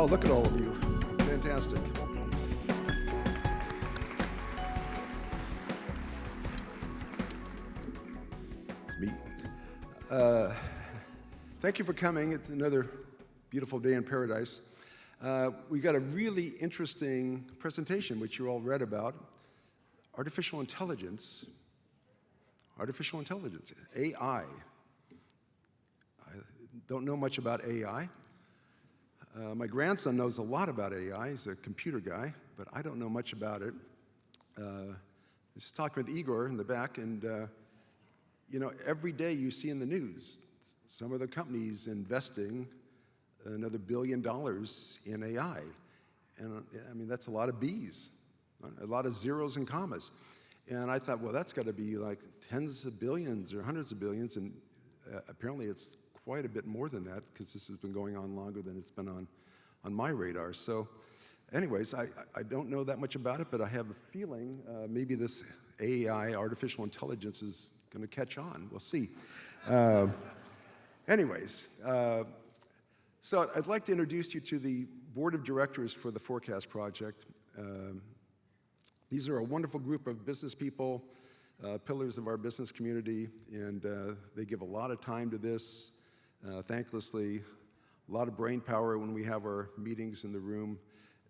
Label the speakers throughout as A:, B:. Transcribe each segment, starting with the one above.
A: Oh, look at all of you. Fantastic. It's me. Thank you for coming. It's another beautiful day in paradise. We got a really interesting presentation, which you all read about. Artificial intelligence, AI. I don't know much about AI. My grandson knows a lot about AI. He's a computer guy, but I don't know much about it. I was talking with Igor in the back, and you know, every day you see in the news some of the companies investing another $1 billion in AI. And I mean, that's a lot of B's, a lot of zeros and commas. And I thought, well, that's got to be like tens of billions or hundreds of billions. And apparently it's quite a bit more than that, because this has been going on longer than it's been on my radar. So anyways, I don't know that much about it, but I have a feeling maybe this AI, artificial intelligence, is going to catch on. We'll see. Anyways, so I'd like to introduce you to the board of directors for the Forecast Project. These are a wonderful group of business people, pillars of our business community, and they give a lot of time to this, thanklessly, a lot of brain power when we have our meetings in the room.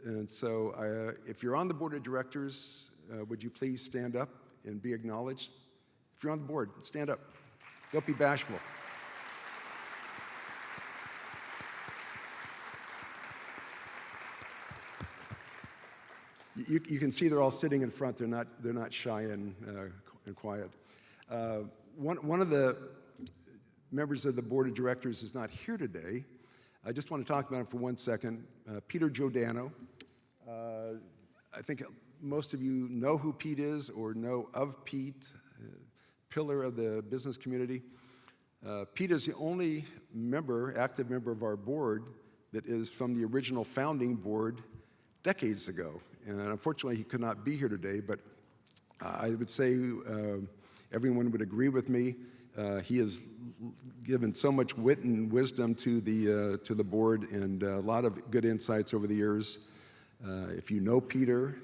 A: And so if you're on the board of directors, would you please stand up and be acknowledged? If you're on the board, stand up. Don't be bashful. You can see they're all sitting in front. They're not shy and quiet. One of the members of the board of directors is not here today. I just want to talk about him for 1 second. Peter Giordano. I think most of you know who Pete is or know of Pete, pillar of the business community. Pete is the only active member of our board that is from the original founding board decades ago. And unfortunately, he could not be here today, but I would say everyone would agree with me. He has given so much wit and wisdom to the board, and a lot of good insights over the years. If you know Peter,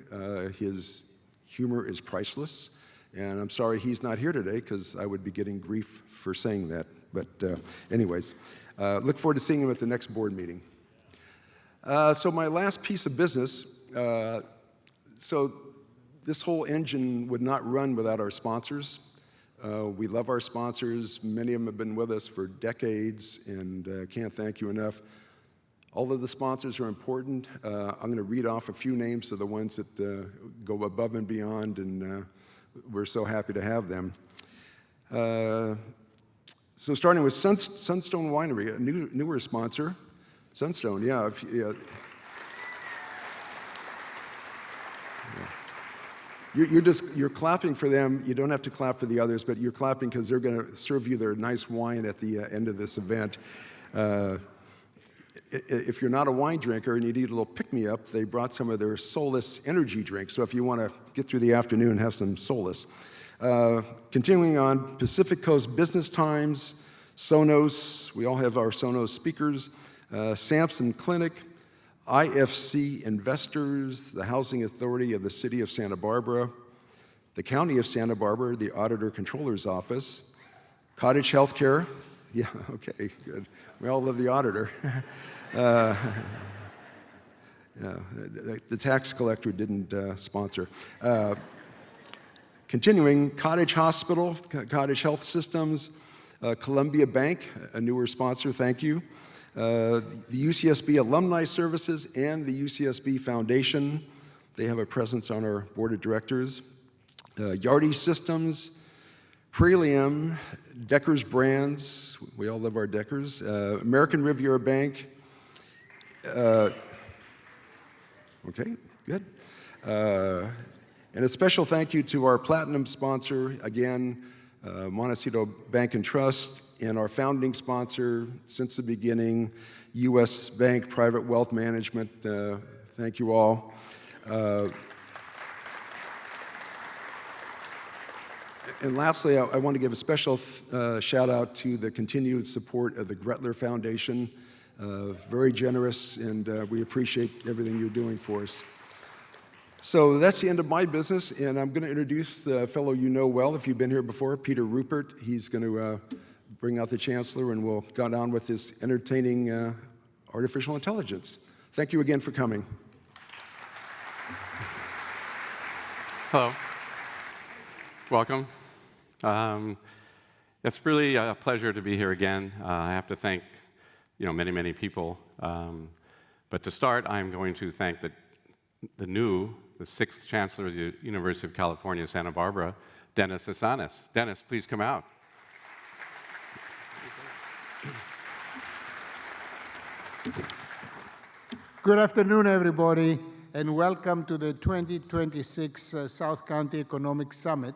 A: his humor is priceless. And I'm sorry he's not here today, because I would be getting grief for saying that. But anyways, look forward to seeing him at the next board meeting. So my last piece of business, so this whole engine would not run without our sponsors. We love our sponsors. Many of them have been with us for decades, and can't thank you enough. All of the sponsors are important. I'm going to read off a few names of the ones that go above and beyond, and we're so happy to have them. So starting with Sunstone Winery, a newer sponsor. Sunstone, yeah. You're clapping for them. You don't have to clap for the others, but you're clapping because they're going to serve you their nice wine at the end of this event. If you're not a wine drinker and you need a little pick-me-up, they brought some of their Solace energy drinks. So if you want to get through the afternoon and have some Solace. Continuing on, Pacific Coast Business Times, Sonos. We all have our Sonos speakers. Sampson Clinic, IFC Investors, the Housing Authority of the City of Santa Barbara, the County of Santa Barbara, the Auditor Controller's Office, Cottage Healthcare. Yeah, okay, good. We all love the auditor. Yeah, the tax collector didn't sponsor. Continuing, Cottage Hospital, Cottage Health Systems, Columbia Bank, a newer sponsor, thank you. The UCSB Alumni Services and the UCSB Foundation, they have a presence on our board of directors. Yardi Systems, Prelium, Deckers Brands, we all love our Deckers. American Riviera Bank. Okay, good. And a special thank you to our platinum sponsor, again, Montecito Bank and Trust, and our founding sponsor since the beginning, U.S. Bank Private Wealth Management. Thank you all. And lastly, I want to give a special shout out to the continued support of the Gretler Foundation. very generous, and we appreciate everything you're doing for us. So that's the end of my business, and I'm going to introduce a fellow you know well if you've been here before, Peter Rupert. He's going to bring out the Chancellor, and we'll go down with this entertaining artificial intelligence. Thank you again for coming.
B: Hello. Welcome. It's really a pleasure to be here again. I have to thank many, many people. But to start, I'm going to thank the 6th Chancellor of the University of California, Santa Barbara, Dennis Asanis. Dennis, please come out.
C: Good afternoon, everybody, and welcome to the 2026 South County Economic Summit,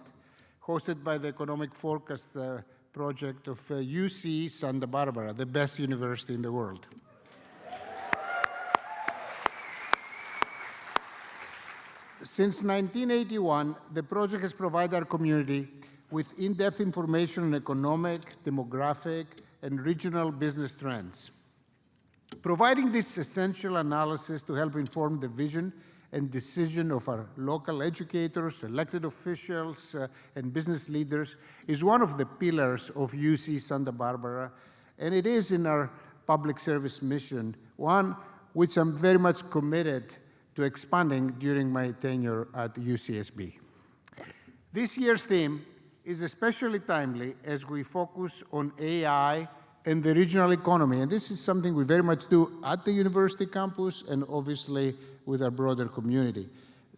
C: hosted by the Economic Forecast Project of UC Santa Barbara, the best university in the world. Since 1981, the project has provided our community with in-depth information on economic, demographic, and regional business trends. Providing this essential analysis to help inform the vision and decision of our local educators, elected officials, and business leaders is one of the pillars of UC Santa Barbara, and it is in our public service mission, one which I'm very much committed to expanding during my tenure at UCSB. This year's theme is especially timely as we focus on AI and the regional economy, and this is something we very much do at the university campus and obviously with our broader community.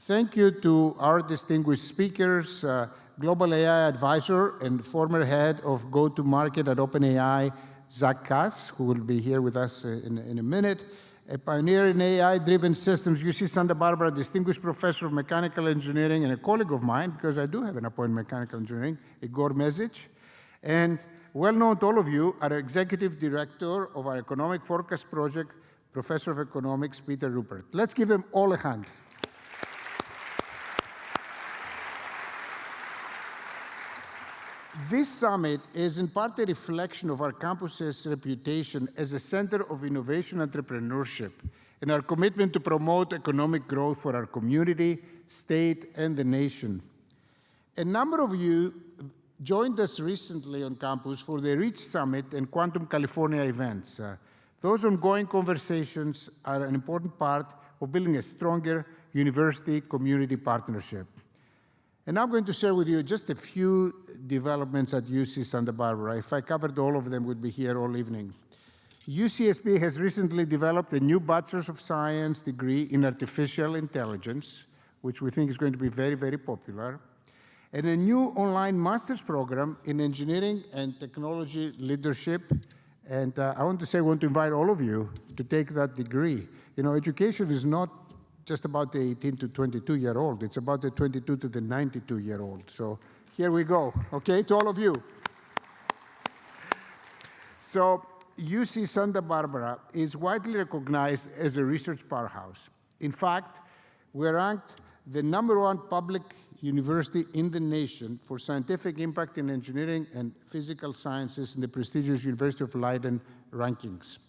C: Thank you to our distinguished speakers, Global AI Advisor and former head of go-to-market at OpenAI, Zack Kass, who will be here with us in a minute, a pioneer in AI-driven systems, UC Santa Barbara Distinguished Professor of Mechanical Engineering and a colleague of mine, because I do have an appointment in mechanical engineering, Igor Mezic, and well known to all of you, our Executive Director of our Economic Forecast Project, Professor of Economics, Peter Rupert. Let's give them all a hand. This summit is in part a reflection of our campus's reputation as a center of innovation entrepreneurship and our commitment to promote economic growth for our community, state, and the nation. A number of you joined us recently on campus for the REACH Summit and Quantum California events. Those ongoing conversations are an important part of building a stronger university-community partnership. And I'm going to share with you just a few developments at UC Santa Barbara. If I covered all of them, we'd be here all evening. UCSB has recently developed a new Bachelor's of Science degree in Artificial Intelligence, which we think is going to be very, very popular, and a new online master's program in engineering and technology leadership. And I want to invite all of you to take that degree. Education is not just about the 18 to 22-year-old. It's about the 22 to the 92-year-old. So here we go, okay, to all of you. So UC Santa Barbara is widely recognized as a research powerhouse. In fact, we're ranked the #1 public university in the nation for scientific impact in engineering and physical sciences in the prestigious University of Leiden rankings.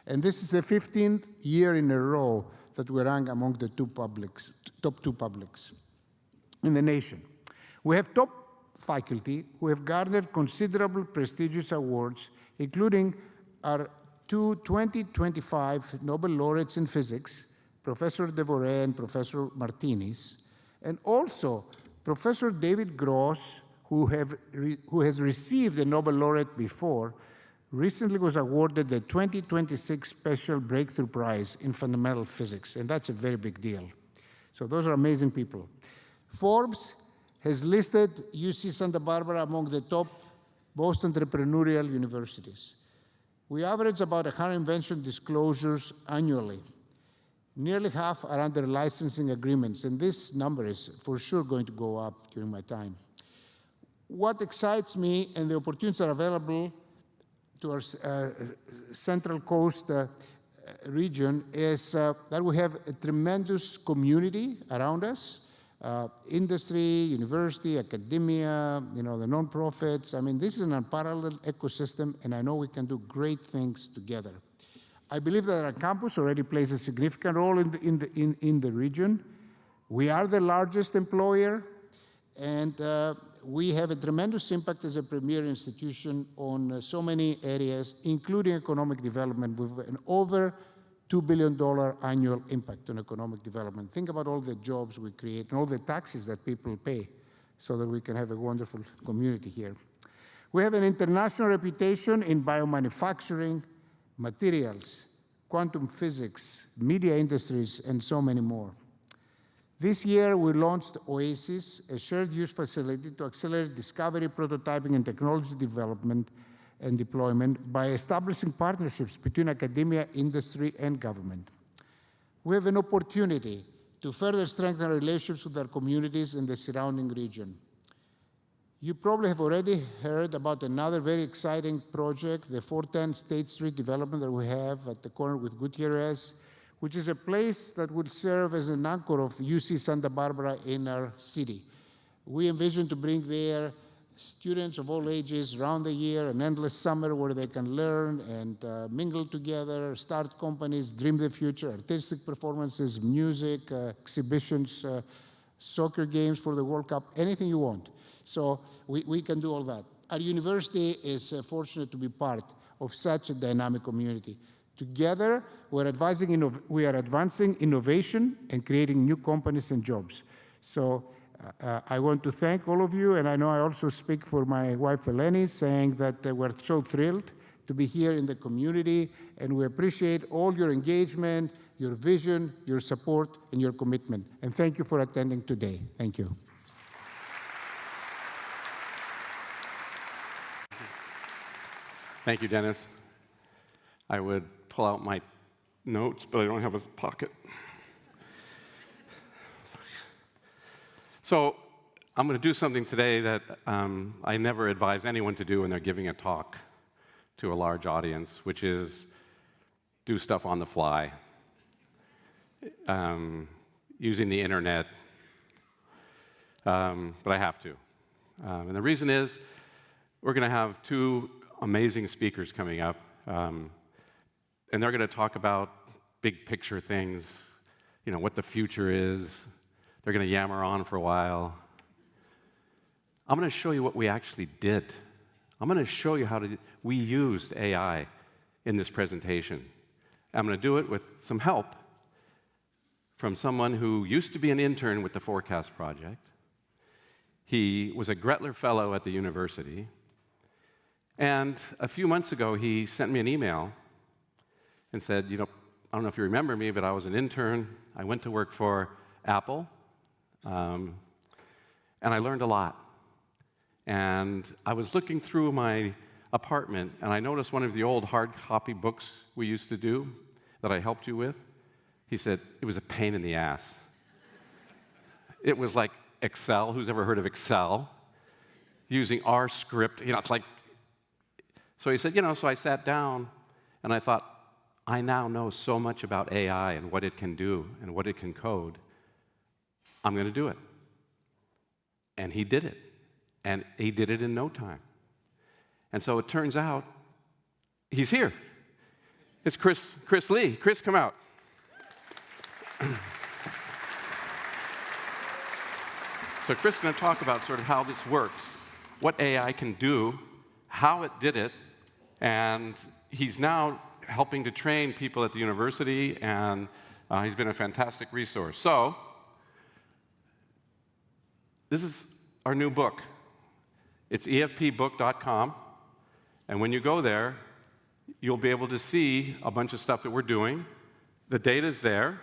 C: And this is the 15th year in a row that we rank among the top two publics in the nation. We have top faculty who have garnered considerable prestigious awards, including our two 2025 Nobel laureates in physics, Professor Devoré and Professor Martinez, and also Professor David Gross, who has received a Nobel laureate before, recently was awarded the 2026 Special Breakthrough Prize in Fundamental Physics, and that's a very big deal. So those are amazing people. Forbes has listed UC Santa Barbara among the top most entrepreneurial universities. We average about 100 invention disclosures annually. Nearly half are under licensing agreements, and this number is for sure going to go up during my time. What excites me, and the opportunities are available to our Central Coast region, is that we have a tremendous community around us, industry, university, academia, the nonprofits. I mean, this is an unparalleled ecosystem, and I know we can do great things together. I believe that our campus already plays a significant role in the region. We are the largest employer, and we have a tremendous impact as a premier institution on so many areas, including economic development, with an over $2 billion annual impact on economic development. Think about all the jobs we create and all the taxes that people pay so that we can have a wonderful community here. We have an international reputation in biomanufacturing, materials, quantum physics, media industries, and so many more. This year, we launched OASIS, a shared use facility to accelerate discovery, prototyping, and technology development and deployment by establishing partnerships between academia, industry, and government. We have an opportunity to further strengthen relationships with our communities in the surrounding region. You probably have already heard about another very exciting project, the 410 State Street development that we have at the corner with Gutierrez, which is a place that will serve as an anchor of UC Santa Barbara in our city. We envision to bring there students of all ages around the year, an endless summer where they can learn and mingle together, start companies, dream the future, artistic performances, music, exhibitions, soccer games for the World Cup, anything you want. So we can do all that. Our university is fortunate to be part of such a dynamic community. Together, we are advancing innovation and creating new companies and jobs. So I want to thank all of you, and I know I also speak for my wife, Eleni, saying that we're so thrilled to be here in the community, and we appreciate all your engagement, your vision, your support, and your commitment. And thank you for attending today. Thank you.
B: Thank you, Dennis. I would pull out my notes, but I don't have a pocket. So I'm going to do something today that I never advise anyone to do when they're giving a talk to a large audience, which is do stuff on the fly, using the internet, but I have to. And the reason is we're going to have two amazing speakers coming up, and they're going to talk about big picture things, you know, what the future is. They're going to yammer on for a while. I'm going to show you what we actually did. I'm going to show you how we used AI in this presentation. I'm going to do it with some help from someone who used to be an intern with the Forecast Project. He was a Gretler Fellow at the university. And a few months ago, he sent me an email and said, you know, I don't know if you remember me, but I was an intern. I went to work for Apple, and I learned a lot. And I was looking through my apartment, and I noticed one of the old hard copy books we used to do that I helped you with. He said, it was a pain in the ass. It was like Excel. Who's ever heard of Excel? Using R script. You know, it's like, so he said, you know, so I sat down, and I thought, I now know so much about AI and what it can do and what it can code. I'm going to do it. And he did it. And he did it in no time. And so it turns out he's here. It's Chris Lee. Chris, come out. So Chris is going to talk about sort of how this works, what AI can do, how it did it, and he's now helping to train people at the university, and he's been a fantastic resource. So this is our new book. It's efpbook.com, and when you go there, you'll be able to see a bunch of stuff that we're doing. The data's there,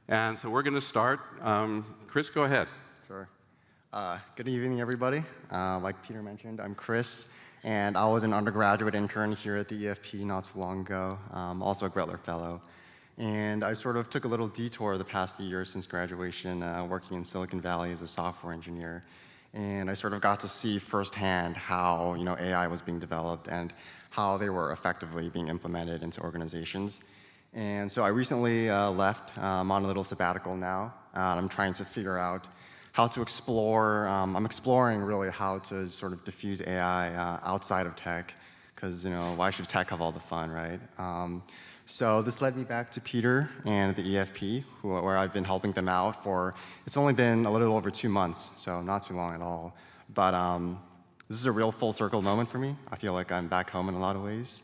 B: and so we're going to start. Chris, go ahead.
D: Sure. Good evening, everybody. Like Peter mentioned, I'm Chris, and I was an undergraduate intern here at the EFP not so long ago, also a Gretler Fellow. And I sort of took a little detour the past few years since graduation, working in Silicon Valley as a software engineer. And I sort of got to see firsthand how AI was being developed and how they were effectively being implemented into organizations. And so I recently left. I'm on a little sabbatical now. I'm trying to figure out how to explore. I'm exploring really how to sort of diffuse AI outside of tech, because why should tech have all the fun, right? So this led me back to Peter and the EFP, where I've been helping them out for, it's only been a little over 2 months, so not too long at all. But this is a real full circle moment for me. I feel like I'm back home in a lot of ways.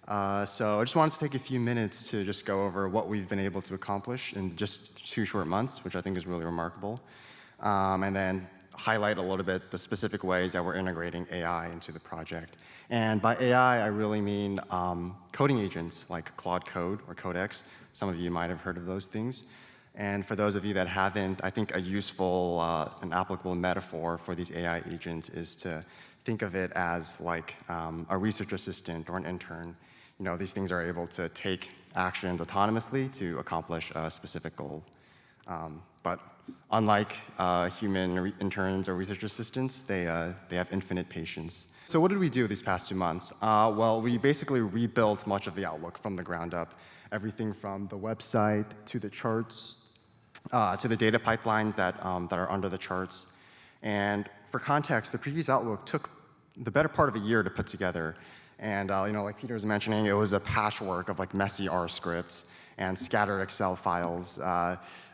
D: So I just wanted to take a few minutes to just go over what we've been able to accomplish in just 2 short months, which I think is really remarkable. And then highlight a little bit the specific ways that we're integrating AI into the project. And by AI, I really mean coding agents like Claude Code or Codex. Some of you might have heard of those things. And for those of you that haven't, I think a useful and applicable metaphor for these AI agents is to think of it as like a research assistant or an intern. You know, these things are able to take actions autonomously to accomplish a specific goal. But unlike human interns or research assistants, they have infinite patience. So what did we do these past 2 months? Well, we basically rebuilt much of the Outlook from the ground up. Everything from the website to the charts, to the data pipelines that are under the charts. And for context, the previous Outlook took the better part of a year to put together. And you know, like Peter was mentioning, it was a patchwork of like messy R scripts and scattered Excel files.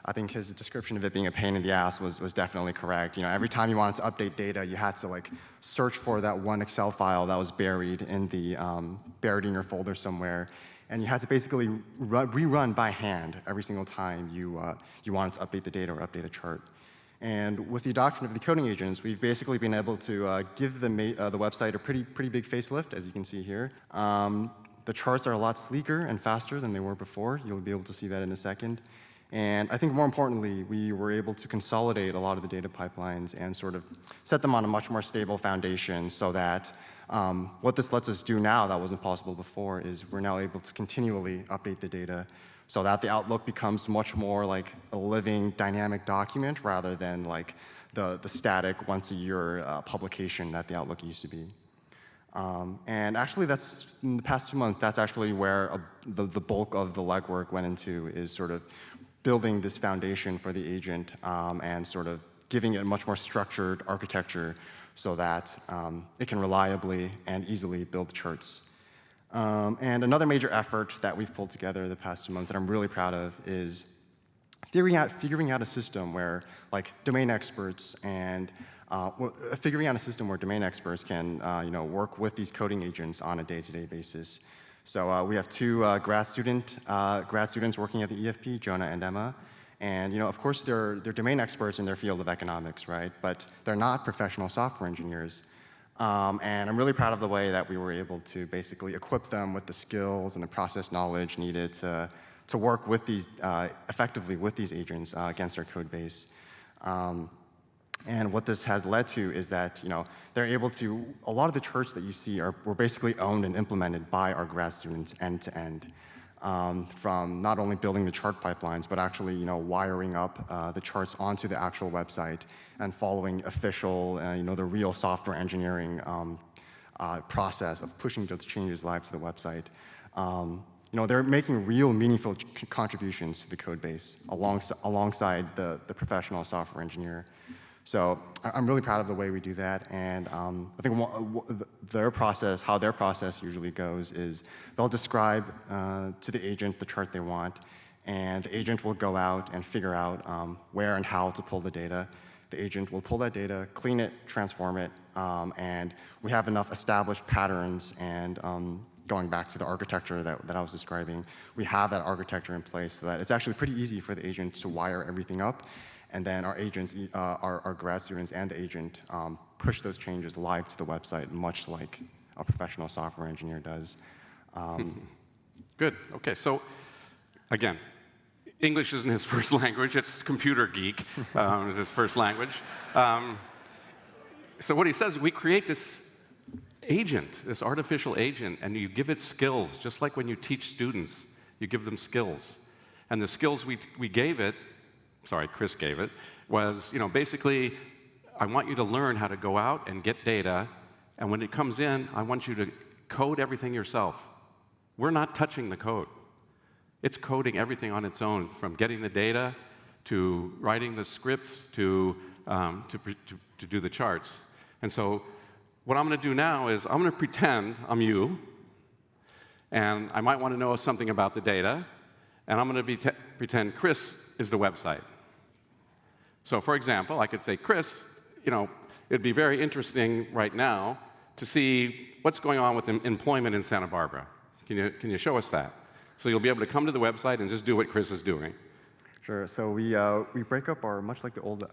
D: I think his description of it being a pain in the ass was definitely correct. You know, every time you wanted to update data, you had to like search for that one Excel file that was buried in your folder somewhere, and you had to basically rerun by hand every single time you wanted to update the data or update a chart. And with the adoption of the coding agents, we've basically been able to give the website a pretty big facelift, as you can see here. The charts are a lot sleeker and faster than they were before. You'll be able to see that in a second. And I think more importantly, we were able to consolidate a lot of the data pipelines and sort of set them on a much more stable foundation so that what this lets us do now that wasn't possible before is we're now able to continually update the data so that the Outlook becomes much more like a living, dynamic document rather than like the static once-a-year publication that the Outlook used to be. And actually, that's in the past 2 months, that's actually where the bulk of the legwork went into, is sort of building this foundation for the agent and sort of giving it a much more structured architecture so that it can reliably and easily build charts. And another major effort that we've pulled together the past 2 months that I'm really proud of is figuring out a system where like domain experts and figuring out a system where domain experts can work with these coding agents on a day-to-day basis. So we have 2 grad students working at the EFP, Jonah and Emma. And of course, they're domain experts in their field of economics, right? But they're not professional software engineers. And I'm really proud of the way that we were able to basically equip them with the skills and the process knowledge needed to work with these effectively with these agents against our code base. And what this has led to is that they're able to, a lot of the charts that you see were basically owned and implemented by our grad students end to end, from not only building the chart pipelines, but actually wiring up the charts onto the actual website and following official, the real software engineering process of pushing those changes live to the website. They're making real meaningful contributions to the code base alongside the professional software engineer. So I'm really proud of the way we do that, and I think how their process usually goes is they'll describe to the agent the chart they want, and the agent will go out and figure out where and how to pull the data. The agent will pull that data, clean it, transform it, and we have enough established patterns and going back to the architecture that I was describing, we have that architecture in place so that it's actually pretty easy for the agent to wire everything up. And then our agents, our grad students and the agent push those changes live to the website, much like a professional software engineer does.
B: Good. Okay. So, again, English isn't his first language. It's computer geek is his first language. So what he says, we create this agent, this artificial agent, and you give it skills, just like when you teach students, you give them skills. And the skills we gave it, Chris gave it, was, basically, I want you to learn how to go out and get data, and when it comes in, I want you to code everything yourself. We're not touching the code. It's coding everything on its own, from getting the data to writing the scripts to do the charts. And so what I'm going to do now is I'm going to pretend I'm you, and I might want to know something about the data, and I'm going to pretend Chris is the website. So for example, I could say, Chris, it'd be very interesting right now to see what's going on with employment in Santa Barbara. Can you show us that? So you'll be able to come to the website and just do what Chris is doing.
D: Sure. So we break up much like the old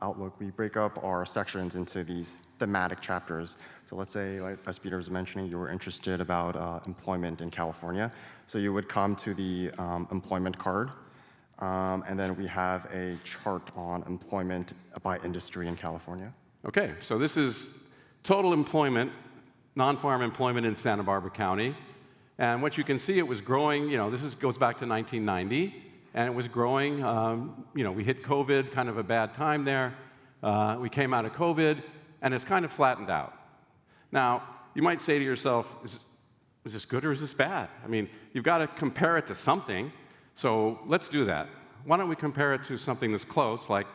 D: Outlook, we break up our sections into these thematic chapters. So let's say, like, as Peter was mentioning, you were interested about employment in California. So you would come to the employment card, and then we have a chart on employment by industry in California.
B: Okay, so this is total employment, non-farm employment in Santa Barbara County. And what you can see, it was growing, goes back to 1990. And it was growing. We hit COVID, kind of a bad time there. We came out of COVID, and it's kind of flattened out. Now, you might say to yourself, is this good or is this bad? I mean, you've got to compare it to something. So let's do that. Why don't we compare it to something that's close, like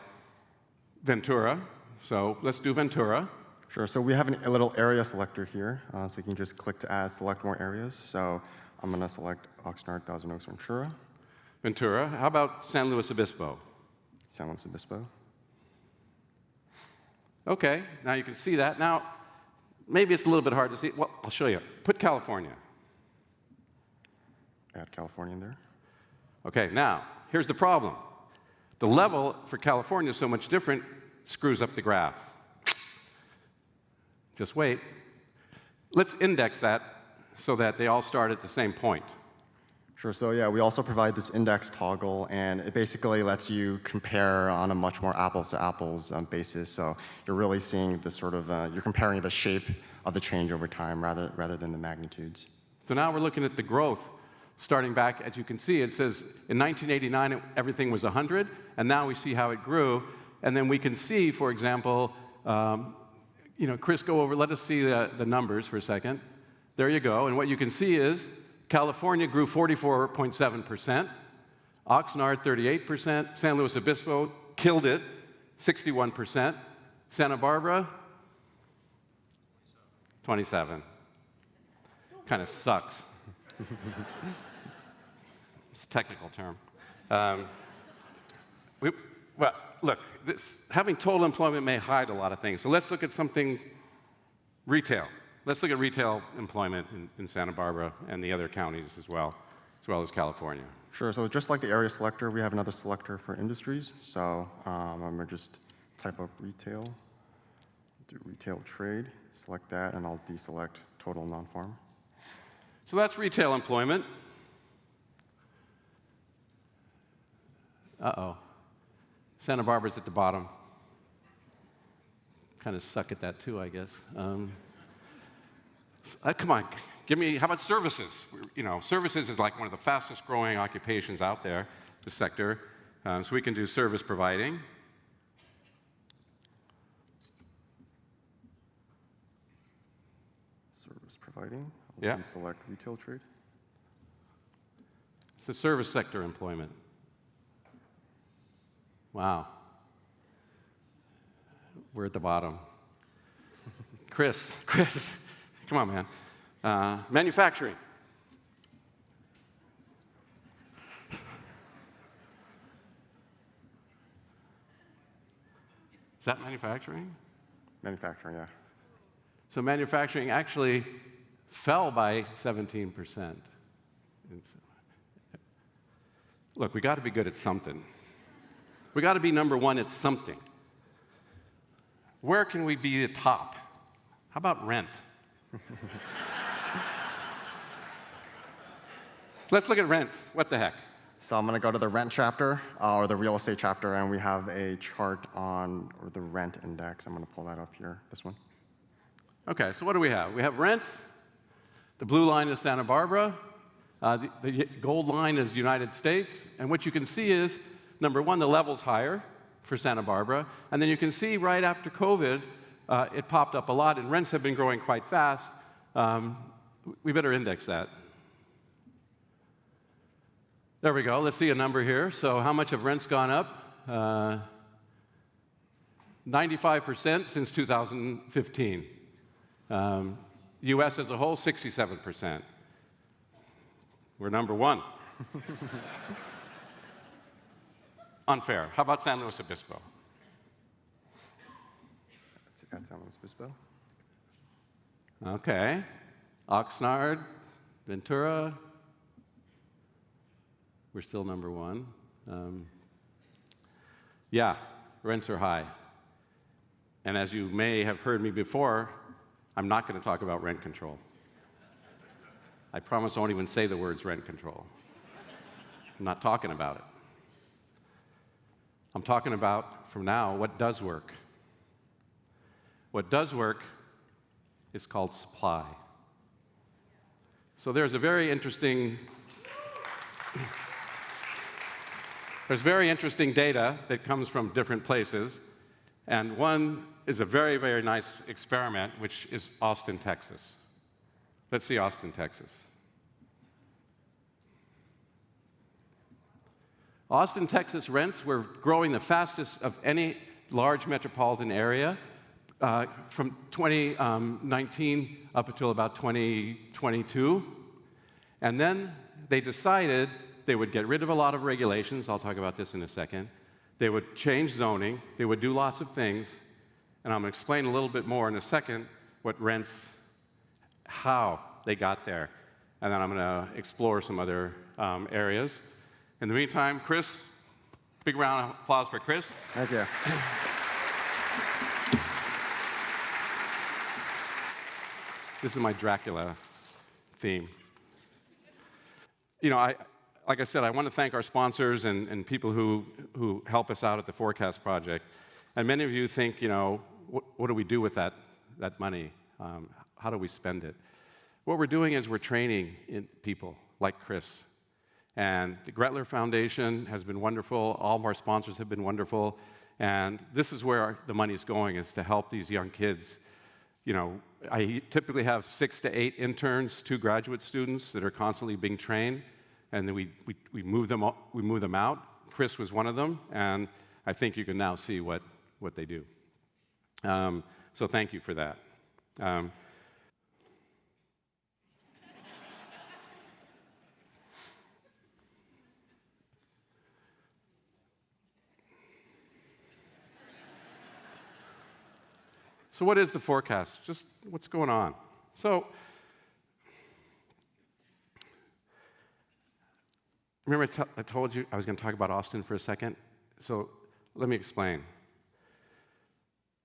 B: Ventura? So let's do Ventura.
D: Sure. So we have a little area selector here. So you can just click to select more areas. So I'm going to select Oxnard, Thousand Oaks, Ventura.
B: Ventura. How about San Luis Obispo?
D: San Luis Obispo.
B: Okay, now you can see that. Now, maybe it's a little bit hard to see. Well, I'll show you. Put California.
D: Add California in there.
B: Okay, now, here's the problem. The level for California is so much different, screws up the graph. Just wait. Let's index that so that they all start at the same point.
D: Sure. So yeah, we also provide this index toggle, and it basically lets you compare on a much more apples-to-apples basis. So you're really seeing the sort of, you're comparing the shape of the change over time rather than the magnitudes.
B: So now we're looking at the growth. Starting back, as you can see, it says in 1989, everything was 100, and now we see how it grew. And then we can see, for example, Chris, go over, let us see the numbers for a second. There you go. And what you can see is California grew 44.7%, Oxnard 38%, San Luis Obispo killed it, 61%, Santa Barbara 27. Kind of sucks. It's a technical term. Well, look, having total employment may hide a lot of things. So let's look at something retail. Let's look at retail employment in Santa Barbara and the other counties as well as California.
D: Sure. So just like the area selector, we have another selector for industries. So I'm going to just type up retail, do retail trade, select that, and I'll deselect total non-farm.
B: So that's retail employment. Uh-oh. Santa Barbara's at the bottom. Kind of suck at that too, I guess. Come on, how about services? Services is like one of the fastest growing occupations out there, the sector. So we can do service providing.
D: Service providing.
B: Yeah.
D: I'll deselect retail trade.
B: It's the service sector employment. Wow. We're at the bottom. Chris, come on, man. Manufacturing. Is that manufacturing?
D: Manufacturing, yeah.
B: So manufacturing actually fell by 17%. Look, we got to be good at something. We got to be number one at something. Where can we be the top? How about rent? Let's look at rents. What the heck?
D: So I'm going to go to the rent chapter, or the real estate chapter, and we have a chart on the rent index. I'm going to pull that up here, this one.
B: Okay, so what do we have? We have rents. The blue line is Santa Barbara. The gold line is United States. And what you can see is, number one, the level's higher for Santa Barbara. And then you can see right after COVID, it popped up a lot, and rents have been growing quite fast. We better index that. There we go. Let's see a number here. So how much have rents gone up? 95% since 2015. US as a whole, 67%. We're number one. Unfair. How about San Luis Obispo?
D: That's San Luis Obispo.
B: Okay. Oxnard, Ventura. We're still number one. Yeah, rents are high. And as you may have heard me before, I'm not going to talk about rent control. I promise I won't even say the words rent control. I'm not talking about it. I'm talking about, from now, what does work. What does work is called supply. So there's very interesting data that comes from different places, and one is a very, very nice experiment, which is Austin, Texas. Let's see Austin, Texas. Austin, Texas rents were growing the fastest of any large metropolitan area from 2019 up until about 2022. And then they decided they would get rid of a lot of regulations. I'll talk about this in a second. They would change zoning. They would do lots of things. And I'm going to explain a little bit more in a second what rents, how they got there. And then I'm going to explore some other areas. In the meantime, Chris, big round of applause for Chris.
D: Thank you.
B: This is my Dracula theme. You know, like I said, I want to thank our sponsors and people who help us out at the Forecast Project. And many of you think, you know, what do we do with that money? How do we spend it? What we're doing is we're training people like Chris. And the Gretler Foundation has been wonderful. All of our sponsors have been wonderful. And this is where the money's going, is to help these young kids. You know, I typically have 6 to 8 interns, 2 graduate students that are constantly being trained, and then we move them out. Chris was one of them, and I think you can now see what they do. So thank you for that. So what is the forecast? Just what's going on? So remember I told you I was going to talk about Austin for a second? So let me explain.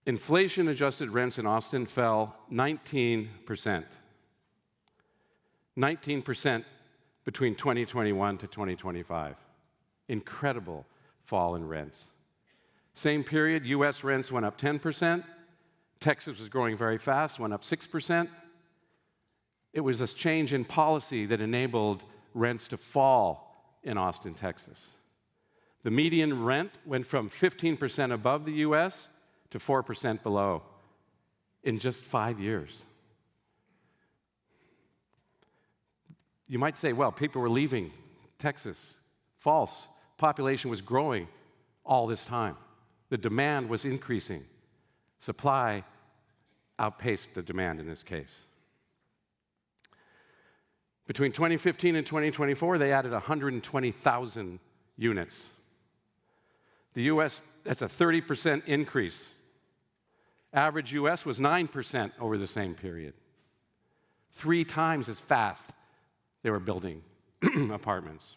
B: Inflation-adjusted rents in Austin fell 19%. 19% between 2021 to 2025. Incredible fall in rents. Same period, U.S. rents went up 10%. Texas was growing very fast, went up 6%. It was this change in policy that enabled rents to fall in Austin, Texas. The median rent went from 15% above the U.S. to 4% below in just 5 years. You might say, well, people were leaving Texas. False. Population was growing all this time. The demand was increasing. Supply outpaced the demand in this case. Between 2015 and 2024, they added 120,000 units. The U.S., that's a 30% increase. Average U.S. was 9% over the same period. 3 times as fast they were building apartments.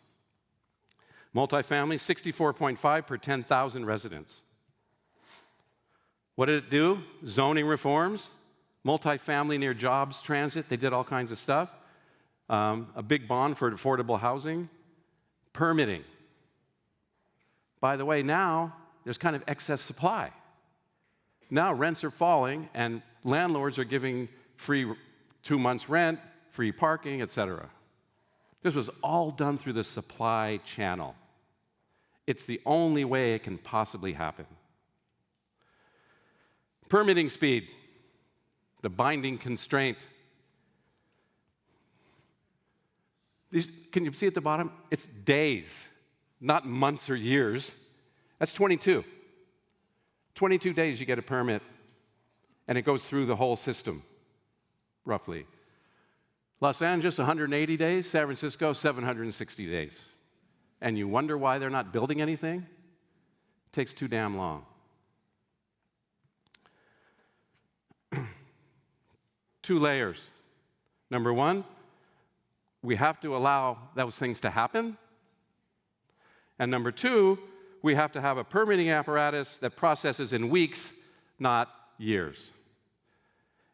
B: Multifamily, 64.5 per 10,000 residents. What did it do? Zoning reforms, multifamily near jobs, transit, they did all kinds of stuff. A big bond for affordable housing, permitting. By the way, now there's kind of excess supply. Now rents are falling and landlords are giving free 2 months rent, free parking, etc. This was all done through the supply channel. It's the only way it can possibly happen. Permitting speed, the binding constraint. Can you see at the bottom? It's days, not months or years. That's 22. 22 days you get a permit, and it goes through the whole system, roughly. Los Angeles, 180 days. San Francisco, 760 days. And you wonder why they're not building anything? It takes too damn long. Two layers. Number one, we have to allow those things to happen. And number two, we have to have a permitting apparatus that processes in weeks, not years.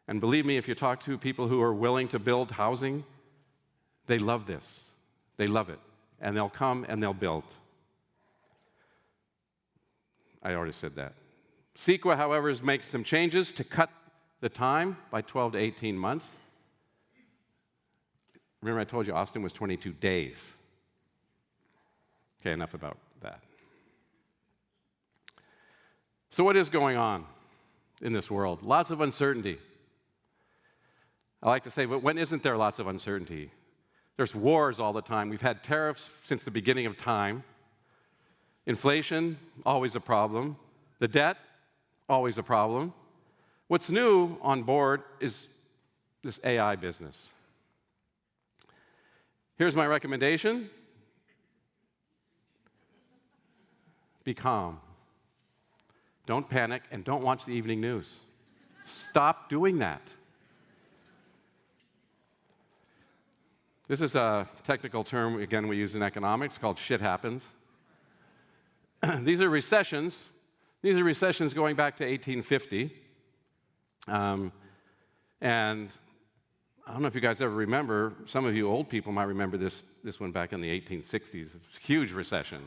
B: And believe me, if you talk to people who are willing to build housing, they love this. They love it. And they'll come and they'll build. I already said that. CEQA, however, is making some changes to cut the time by 12 to 18 months. Remember I told you Austin was 22 days. Okay, enough about that. So what is going on in this world? Lots of uncertainty. I like to say, but when isn't there lots of uncertainty? There's wars all the time. We've had tariffs since the beginning of time. Inflation, always a problem. The debt, always a problem. What's new on board is this AI business. Here's my recommendation. Be calm. Don't panic, and don't watch the evening news. Stop doing that. This is a technical term, again, we use in economics called shit happens. These are recessions. These are recessions going back to 1850. And I don't know if you guys ever remember, some of you old people might remember this one back in the 1860s. It's a huge recession.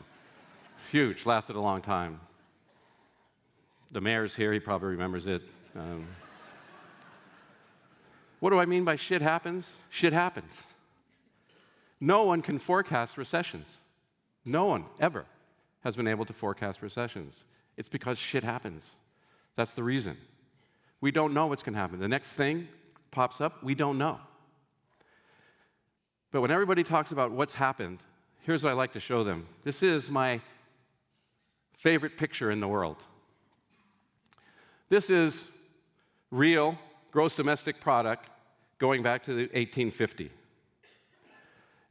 B: Huge, lasted a long time. The mayor's here, he probably remembers it. What do I mean by shit happens? Shit happens. No one can forecast recessions. No one, ever, has been able to forecast recessions. It's because shit happens. That's the reason. We don't know what's going to happen. The next thing pops up, we don't know. But when everybody talks about what's happened, here's what I like to show them. This is my favorite picture in the world. This is real gross domestic product going back to the 1850.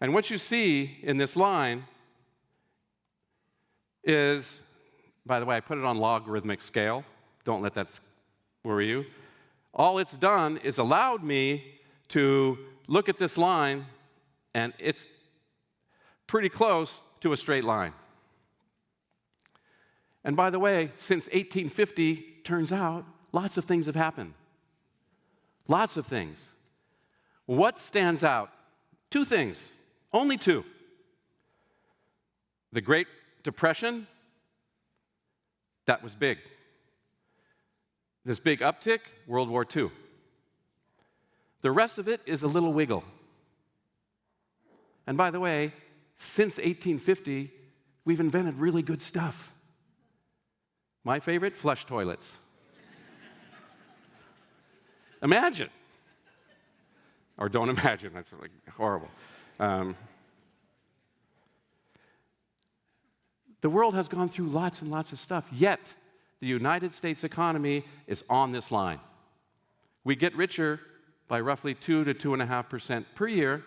B: And what you see in this line is, by the way, I put it on logarithmic scale. Don't let that worry you. All it's done is allowed me to look at this line, and it's pretty close to a straight line. And by the way, since 1850, turns out lots of things have happened. Lots of things. What stands out? Two things. Only two. The Great Depression, that was big. This big uptick, World War II. The rest of it is a little wiggle. And by the way, since 1850, we've invented really good stuff. My favorite, flush toilets. Imagine. Or don't imagine, that's like horrible. The world has gone through lots and lots of stuff, yet the United States economy is on this line. We get richer by roughly 2 to 2.5% per year,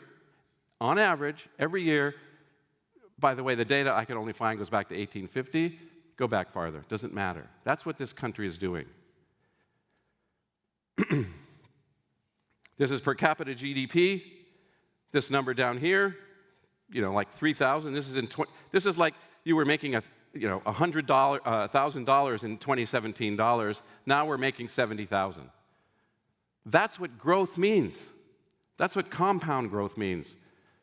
B: on average, every year. By the way, the data I can only find goes back to 1850. Go back farther, doesn't matter. That's what this country is doing. This is per capita GDP. This number down here, like 3,000. This is like you were making $1,000 in 2017 dollars. Now we're making 70,000. That's what growth means. That's what compound growth means.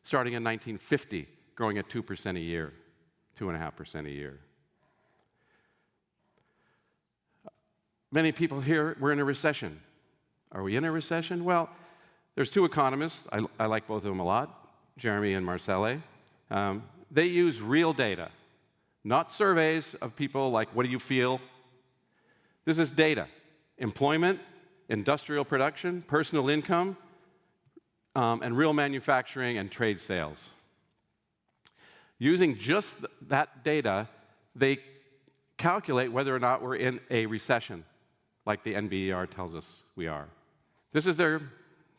B: Starting in 1950, growing at 2% a year, 2.5% a year. Many people here, we're in a recession. Are we in a recession? Well, there's two economists. I like both of them a lot, Jeremy and Marcelle. They use real data, not surveys of people like, what do you feel? This is data. Employment, industrial production, personal income, and real manufacturing and trade sales. Using just that data, they calculate whether or not we're in a recession, like the NBER tells us we are. This is their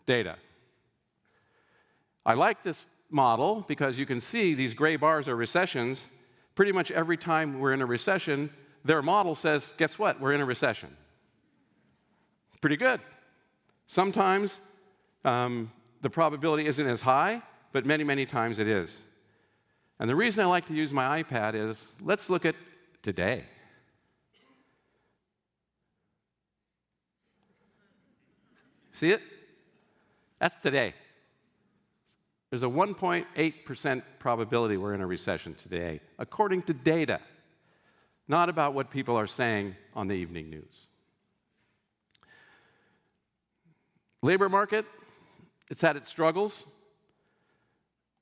B: data. I like this model because you can see these gray bars are recessions. Pretty much every time we're in a recession, their model says, guess what? We're in a recession. Pretty good. Sometimes the probability isn't as high, but many, many times it is. And the reason I like to use my iPad is, let's look at today. See it? That's today. There's a 1.8% probability we're in a recession today, according to data, not about what people are saying on the evening news. Labor market, it's had its struggles.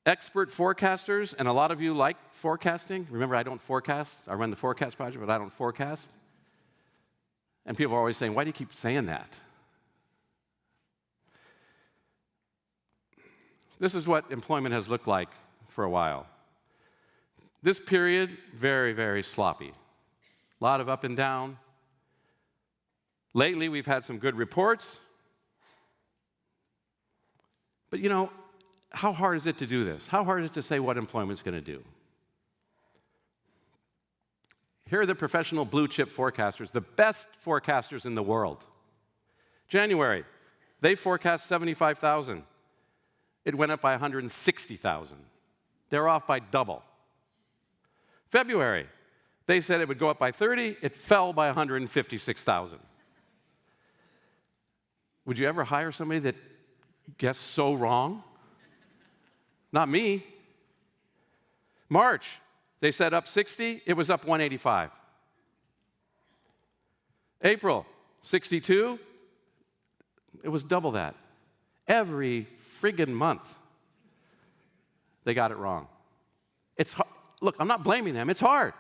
B: Expert forecasters, and a lot of you like forecasting. Remember, I don't forecast. I run the forecast project, but I don't forecast. And people are always saying, why do you keep saying that? This is what employment has looked like for a while. This period, very, very sloppy. A lot of up and down. Lately, we've had some good reports. But you know, how hard is it to do this? How hard is it to say what employment's going to do? Here are the professional blue chip forecasters, the best forecasters in the world. January, they forecast 75,000. It went up by 160,000. They're off by double. February, they said it would go up by 30. It fell by 156,000. Would you ever hire somebody that guessed so wrong? Not me. March, they said up 60. It was up 185. April, 62. It was double that. Every friggin' month, they got it wrong. It's hard. Look, I'm not blaming them. It's hard.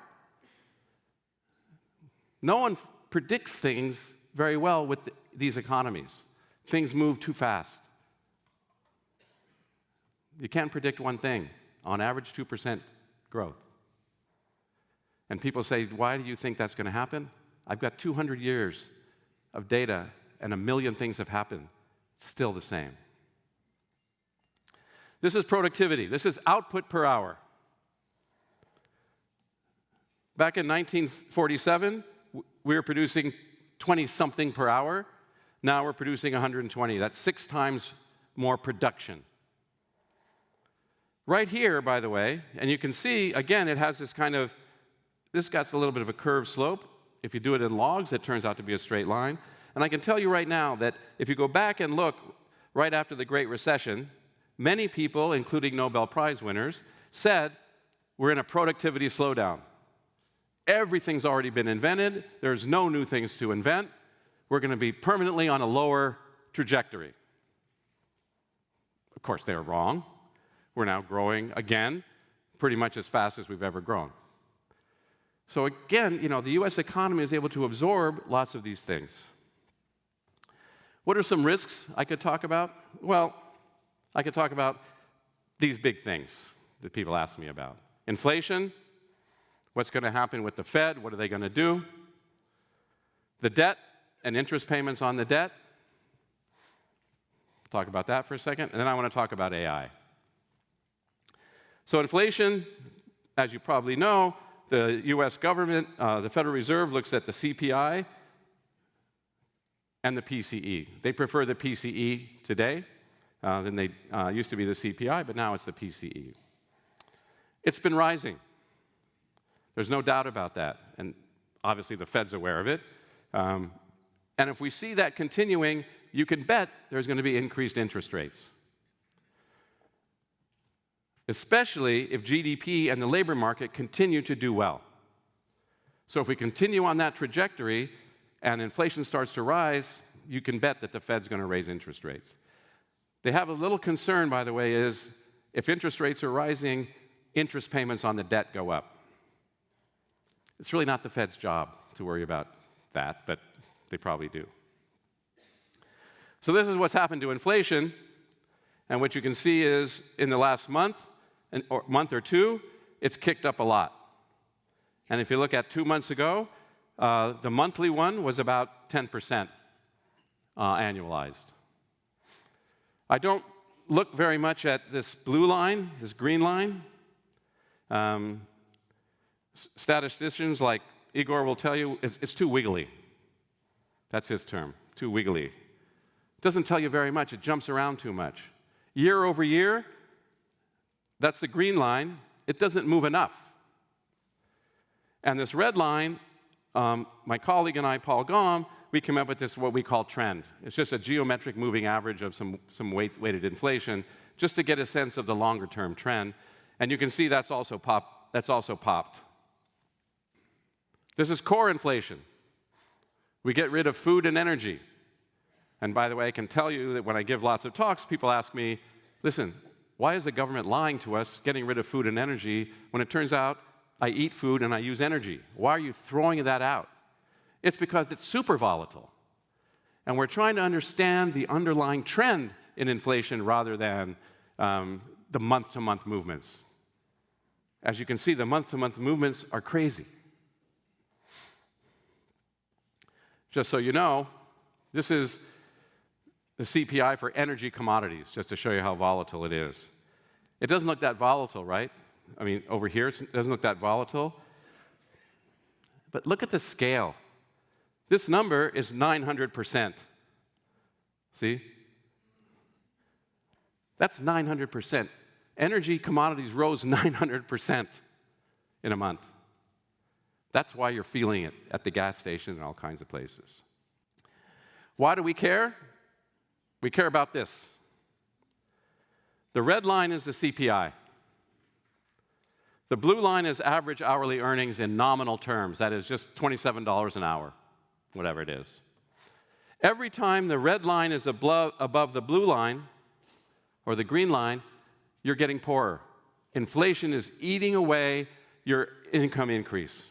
B: No one predicts things very well with these economies. Things move too fast. You can't predict one thing. On average, 2% growth. And people say, why do you think that's going to happen? I've got 200 years of data, and 1 million things have happened. It's still the same. This is productivity. This is output per hour. Back in 1947, we were producing 20-something per hour. Now we're producing 120. That's 6 times more production. Right here, by the way, and you can see, again, it has this this got a little bit of a curved slope. If you do it in logs, it turns out to be a straight line. And I can tell you right now that if you go back and look right after the Great Recession, many people, including Nobel Prize winners, said we're in a productivity slowdown. Everything's already been invented. There's no new things to invent. We're going to be permanently on a lower trajectory. Of course, they were wrong. We're now growing again, pretty much as fast as we've ever grown. So again, you know, the U.S. economy is able to absorb lots of these things. What are some risks I could talk about? Well, I could talk about these big things that people ask me about. Inflation, what's going to happen with the Fed, what are they going to do? The debt and interest payments on the debt. Talk about that for a second, and then I want to talk about AI. So inflation, as you probably know, the US government, the Federal Reserve looks at the CPI and the PCE. They prefer the PCE today than they used to be the CPI, but now it's the PCE. It's been rising. There's no doubt about that, and obviously the Fed's aware of it. And if we see that continuing, you can bet there's going to be increased interest rates, especially if GDP and the labor market continue to do well. So if we continue on that trajectory and inflation starts to rise, you can bet that the Fed's going to raise interest rates. They have a little concern, by the way, is if interest rates are rising, interest payments on the debt go up. It's really not the Fed's job to worry about that, but they probably do. So this is what's happened to inflation, and what you can see is in the last month, or month or two, it's kicked up a lot. And if you look at 2 months ago, the monthly one was about 10% annualized. I don't look very much at this blue line, this green line. Statisticians like Igor will tell you it's too wiggly. That's his term, too wiggly. It doesn't tell you very much. It jumps around too much. Year over year, that's the green line. It doesn't move enough. And this red line, my colleague and I, Paul Gaume, we came up with this, what we call trend. It's just a geometric moving average of some weighted inflation, just to get a sense of the longer-term trend. And you can see that's also popped. This is core inflation. We get rid of food and energy. And by the way, I can tell you that when I give lots of talks, people ask me, listen, why is the government lying to us, getting rid of food and energy, when it turns out I eat food and I use energy? Why are you throwing that out? It's because it's super volatile. And we're trying to understand the underlying trend in inflation rather than the month-to-month movements. As you can see, the month-to-month movements are crazy. Just so you know, this is the CPI for energy commodities, just to show you how volatile it is. It doesn't look that volatile, right? I mean, over here, it doesn't look that volatile. But look at the scale. This number is 900%. See? That's 900%. Energy commodities rose 900% in a month. That's why you're feeling it at the gas station and all kinds of places. Why do we care? We care about this. The red line is the CPI. The blue line is average hourly earnings in nominal terms. That is just $27 an hour, whatever it is. Every time the red line is above the blue line, or the green line, you're getting poorer. Inflation is eating away your income increase.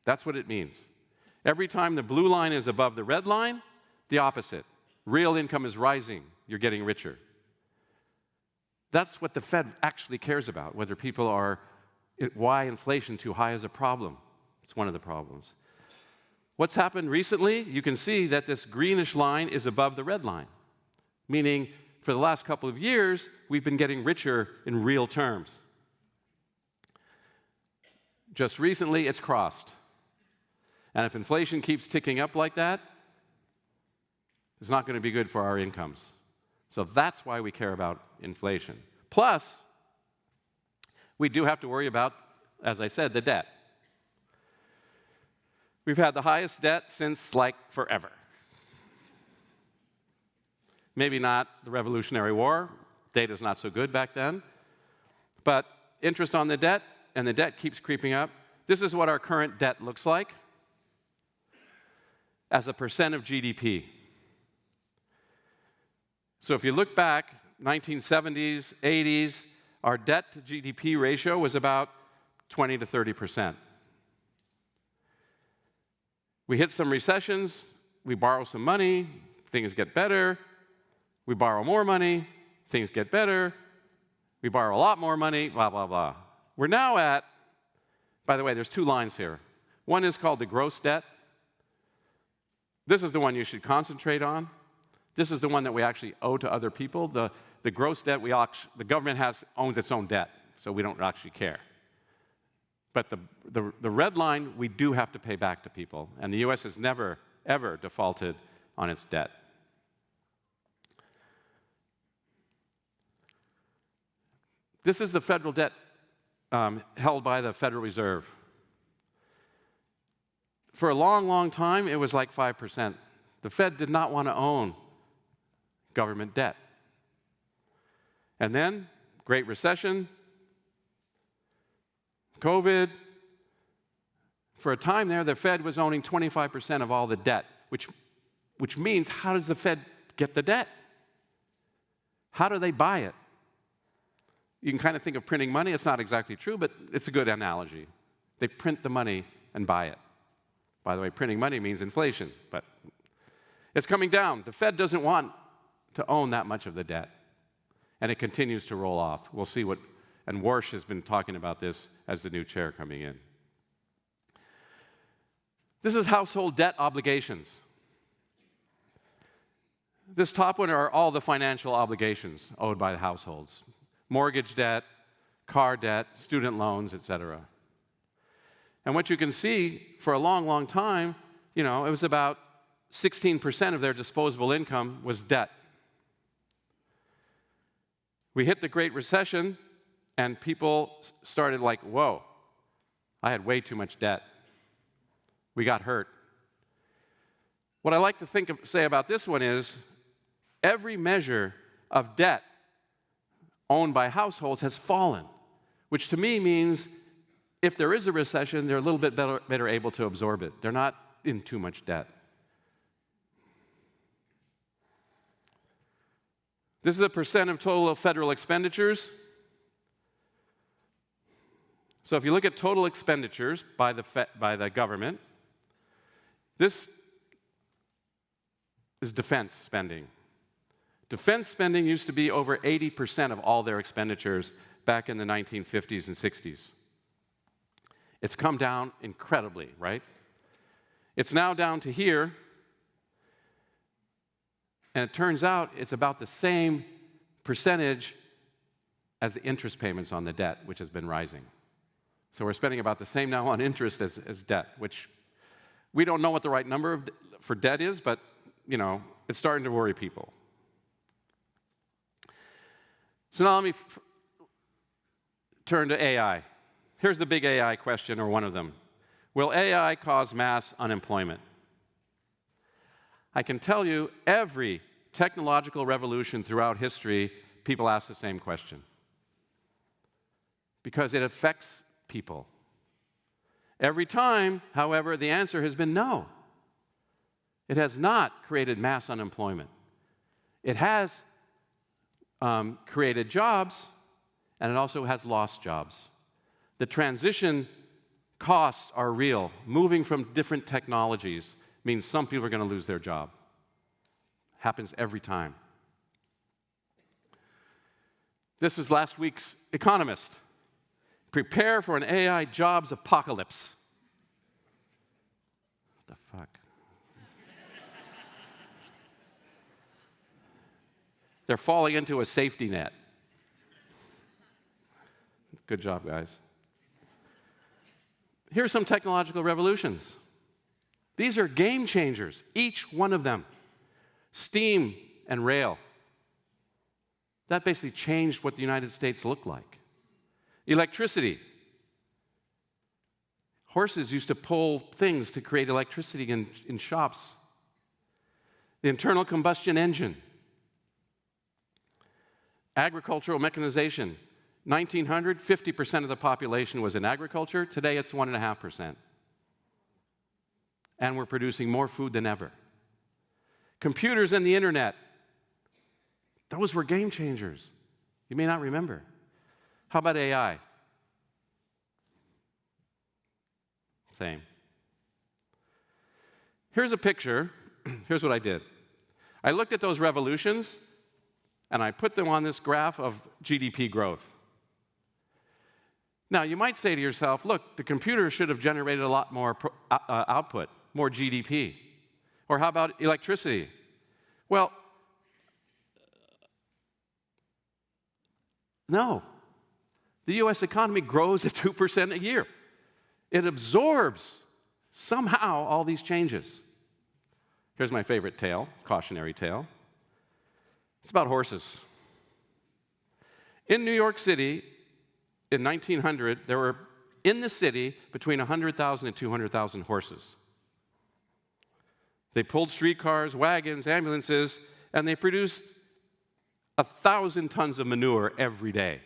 B: That's what it means. Every time the blue line is above the red line, the opposite. Real income is rising. You're getting richer. That's what the Fed actually cares about, whether people are, why inflation too high is a problem. It's one of the problems. What's happened recently? You can see that this greenish line is above the red line, meaning for the last couple of years, we've been getting richer in real terms. Just recently, it's crossed. And if inflation keeps ticking up like that, it's not going to be good for our incomes. So that's why we care about inflation. Plus, we do have to worry about, as I said, the debt. We've had the highest debt since, like, forever. Maybe not the Revolutionary War. Data's not so good back then. But interest on the debt, and the debt keeps creeping up. This is what our current debt looks like as a percent of GDP. So if you look back, 1970s, 80s, our debt to GDP ratio was about 20 to 30%. We hit some recessions, we borrow some money, things get better. We borrow more money, things get better. We borrow a lot more money, blah, blah, blah. We're now at, by the way, there's two lines here. One is called the gross debt. This is the one you should concentrate on. This is the one that we actually owe to other people. The gross debt, the government owns its own debt, so we don't actually care. But the red line, we do have to pay back to people, and the US has never, ever defaulted on its debt. This is the federal debt held by the Federal Reserve. For a long, long time, it was like 5%. The Fed did not want to own government debt. And then, Great Recession, COVID. For a time there, the Fed was owning 25% of all the debt, which means, how does the Fed get the debt? How do they buy it? You can kind of think of printing money. It's not exactly true, but it's a good analogy. They print the money and buy it. By the way, printing money means inflation, but it's coming down. The Fed doesn't want to own that much of the debt, and it continues to roll off. We'll see what, and Warsh has been talking about this as the new chair coming in. This is household debt obligations. This top one are all the financial obligations owed by the households. Mortgage debt, car debt, student loans, etc. And what you can see for a long, long time, it was about 16% of their disposable income was debt. We hit the Great Recession, and people started like, whoa, I had way too much debt. We got hurt. What I like to say about this one is, every measure of debt owned by households has fallen, which to me means if there is a recession, they're a little bit better able to absorb it. They're not in too much debt. This is a percent of total federal expenditures. So if you look at total expenditures by the government, this is defense spending. Defense spending used to be over 80% of all their expenditures back in the 1950s and 60s. It's come down incredibly, right? It's now down to here, and it turns out it's about the same percentage as the interest payments on the debt, which has been rising. So we're spending about the same now on interest as debt, which we don't know what the right number for debt is, but it's starting to worry people. So now let me turn to AI. Here's the big AI question, or one of them. Will AI cause mass unemployment? I can tell you, every technological revolution throughout history, people ask the same question. Because it affects people. Every time, however, the answer has been no. It has not created mass unemployment. It has created jobs, and it also has lost jobs. The transition costs are real. Moving from different technologies means some people are going to lose their job. Happens every time. This is last week's Economist. Prepare for an AI jobs apocalypse. What the fuck? They're falling into a safety net. Good job, guys. Here's some technological revolutions. These are game changers, each one of them. Steam and rail. That basically changed what the United States looked like. Electricity. Horses used to pull things to create electricity in shops. The internal combustion engine. Agricultural mechanization. 1900, 50% of the population was in agriculture. Today, it's 1.5%. And we're producing more food than ever. Computers and the internet. Those were game changers. You may not remember. How about AI? Same. Here's a picture. Here's what I did. I looked at those revolutions, and I put them on this graph of GDP growth. Now, you might say to yourself, look, the computer should have generated a lot more output, more GDP. Or how about electricity? Well, no. The U.S. economy grows at 2% a year. It absorbs, somehow, all these changes. Here's my favorite tale, cautionary tale. It's about horses. In New York City, in 1900, there were, in the city, between 100,000 and 200,000 horses. They pulled streetcars, wagons, ambulances, and they produced 1,000 tons of manure every day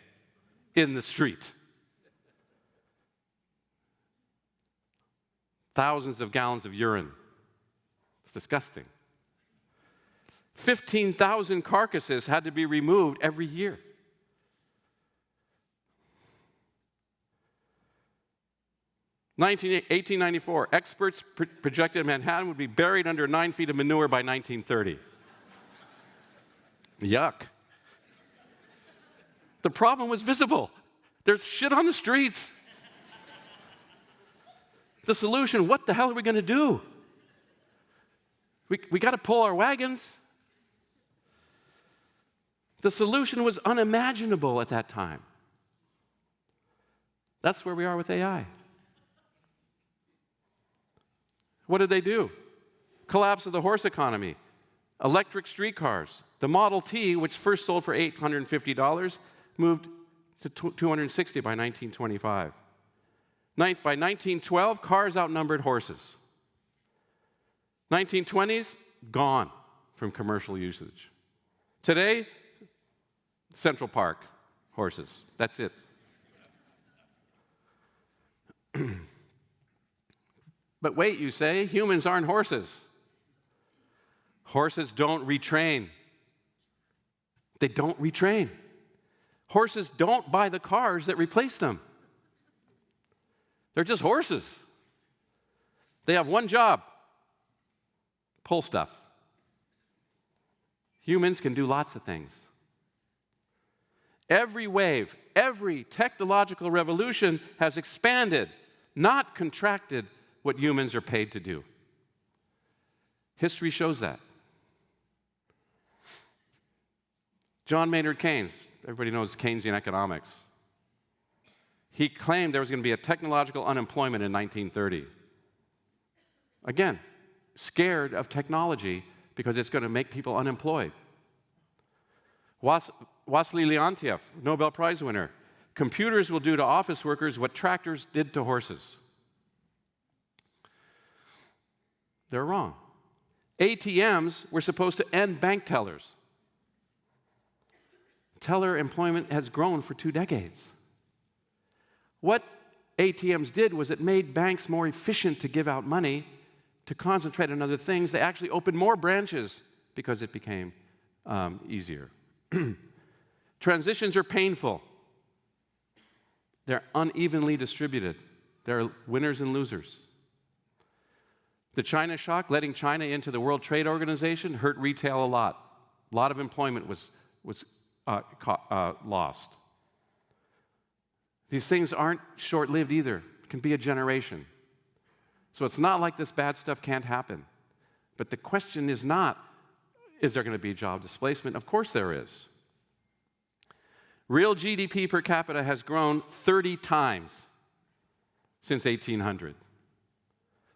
B: in the street. Thousands of gallons of urine. It's disgusting. 15,000 carcasses had to be removed every year. In 1894, experts projected Manhattan would be buried under 9 feet of manure by 1930. Yuck. The problem was visible. There's shit on the streets. The solution, what the hell are we going to do? We got to pull our wagons. The solution was unimaginable at that time. That's where we are with AI. What did they do? Collapse of the horse economy, electric streetcars. The Model T, which first sold for $850, moved to $260 by 1925. By 1912, cars outnumbered horses. 1920s, gone from commercial usage. Today, Central Park, horses. That's it. But wait, you say, humans aren't horses. Horses don't retrain. They don't retrain. Horses don't buy the cars that replace them. They're just horses. They have one job: pull stuff. Humans can do lots of things. Every wave, every technological revolution has expanded, not contracted, what humans are paid to do. History shows that. John Maynard Keynes, everybody knows Keynesian economics. He claimed there was going to be a technological unemployment in 1930. Again, scared of technology because it's going to make people unemployed. Wassily Leontief, Nobel Prize winner, computers will do to office workers what tractors did to horses. They're wrong. ATMs were supposed to end bank tellers. Teller employment has grown for 2 decades. What ATMs did was it made banks more efficient to give out money, to concentrate on other things. They actually opened more branches because it became easier. Transitions are painful. They're unevenly distributed. There are winners and losers. The China shock, letting China into the World Trade Organization, hurt retail a lot. A lot of employment was lost. These things aren't short-lived either. It can be a generation. So it's not like this bad stuff can't happen. But the question is not, is there going to be job displacement? Of course there is. Real GDP per capita has grown 30 times since 1800.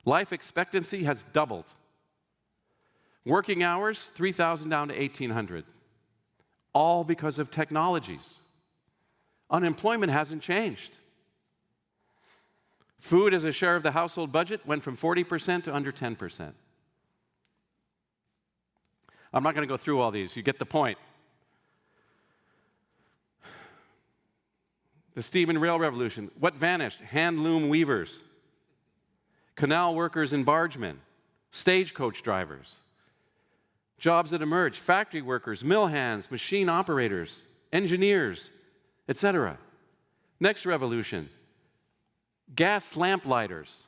B: Life expectancy has doubled. Working hours, 3,000 down to 1,800. All because of technologies. Unemployment hasn't changed. Food as a share of the household budget went from 40% to under 10%. I'm not going to go through all these. You get the point. The steam and rail revolution. What vanished? Hand loom weavers, canal workers and bargemen, stagecoach drivers. Jobs that emerged: factory workers, mill hands, machine operators, engineers, etc. Next revolution: gas lamp lighters.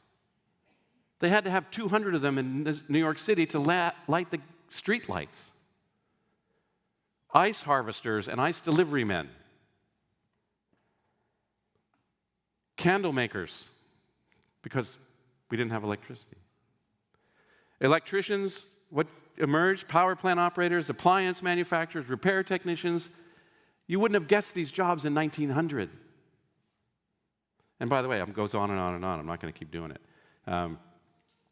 B: They had to have 200 of them in New York City to light the street lights. Ice harvesters and ice delivery men. Candle makers, because we didn't have electricity. Electricians, what emerged? Power plant operators, appliance manufacturers, repair technicians. You wouldn't have guessed these jobs in 1900. And by the way, it goes on and on and on. I'm not going to keep doing it.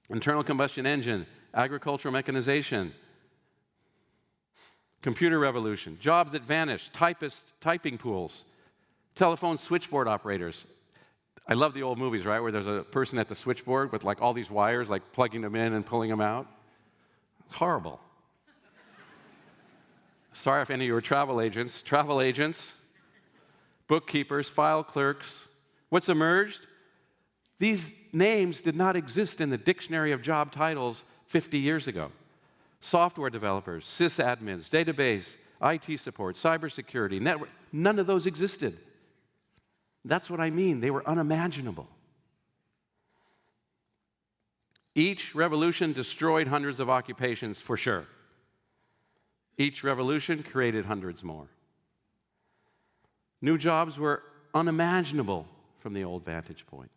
B: Internal combustion engine, agricultural mechanization, computer revolution, jobs that vanished, typists, typing pools, telephone switchboard operators. I love the old movies, right, where there's a person at the switchboard with like all these wires, like plugging them in and pulling them out. It's horrible. Sorry if any of you are travel agents, bookkeepers, file clerks. What's emerged? These names did not exist in the dictionary of job titles 50 years ago. Software developers, sysadmins, database, IT support, cybersecurity, network, none of those existed. That's what I mean. They were unimaginable. Each revolution destroyed hundreds of occupations, for sure. Each revolution created hundreds more. New jobs were unimaginable from the old vantage point.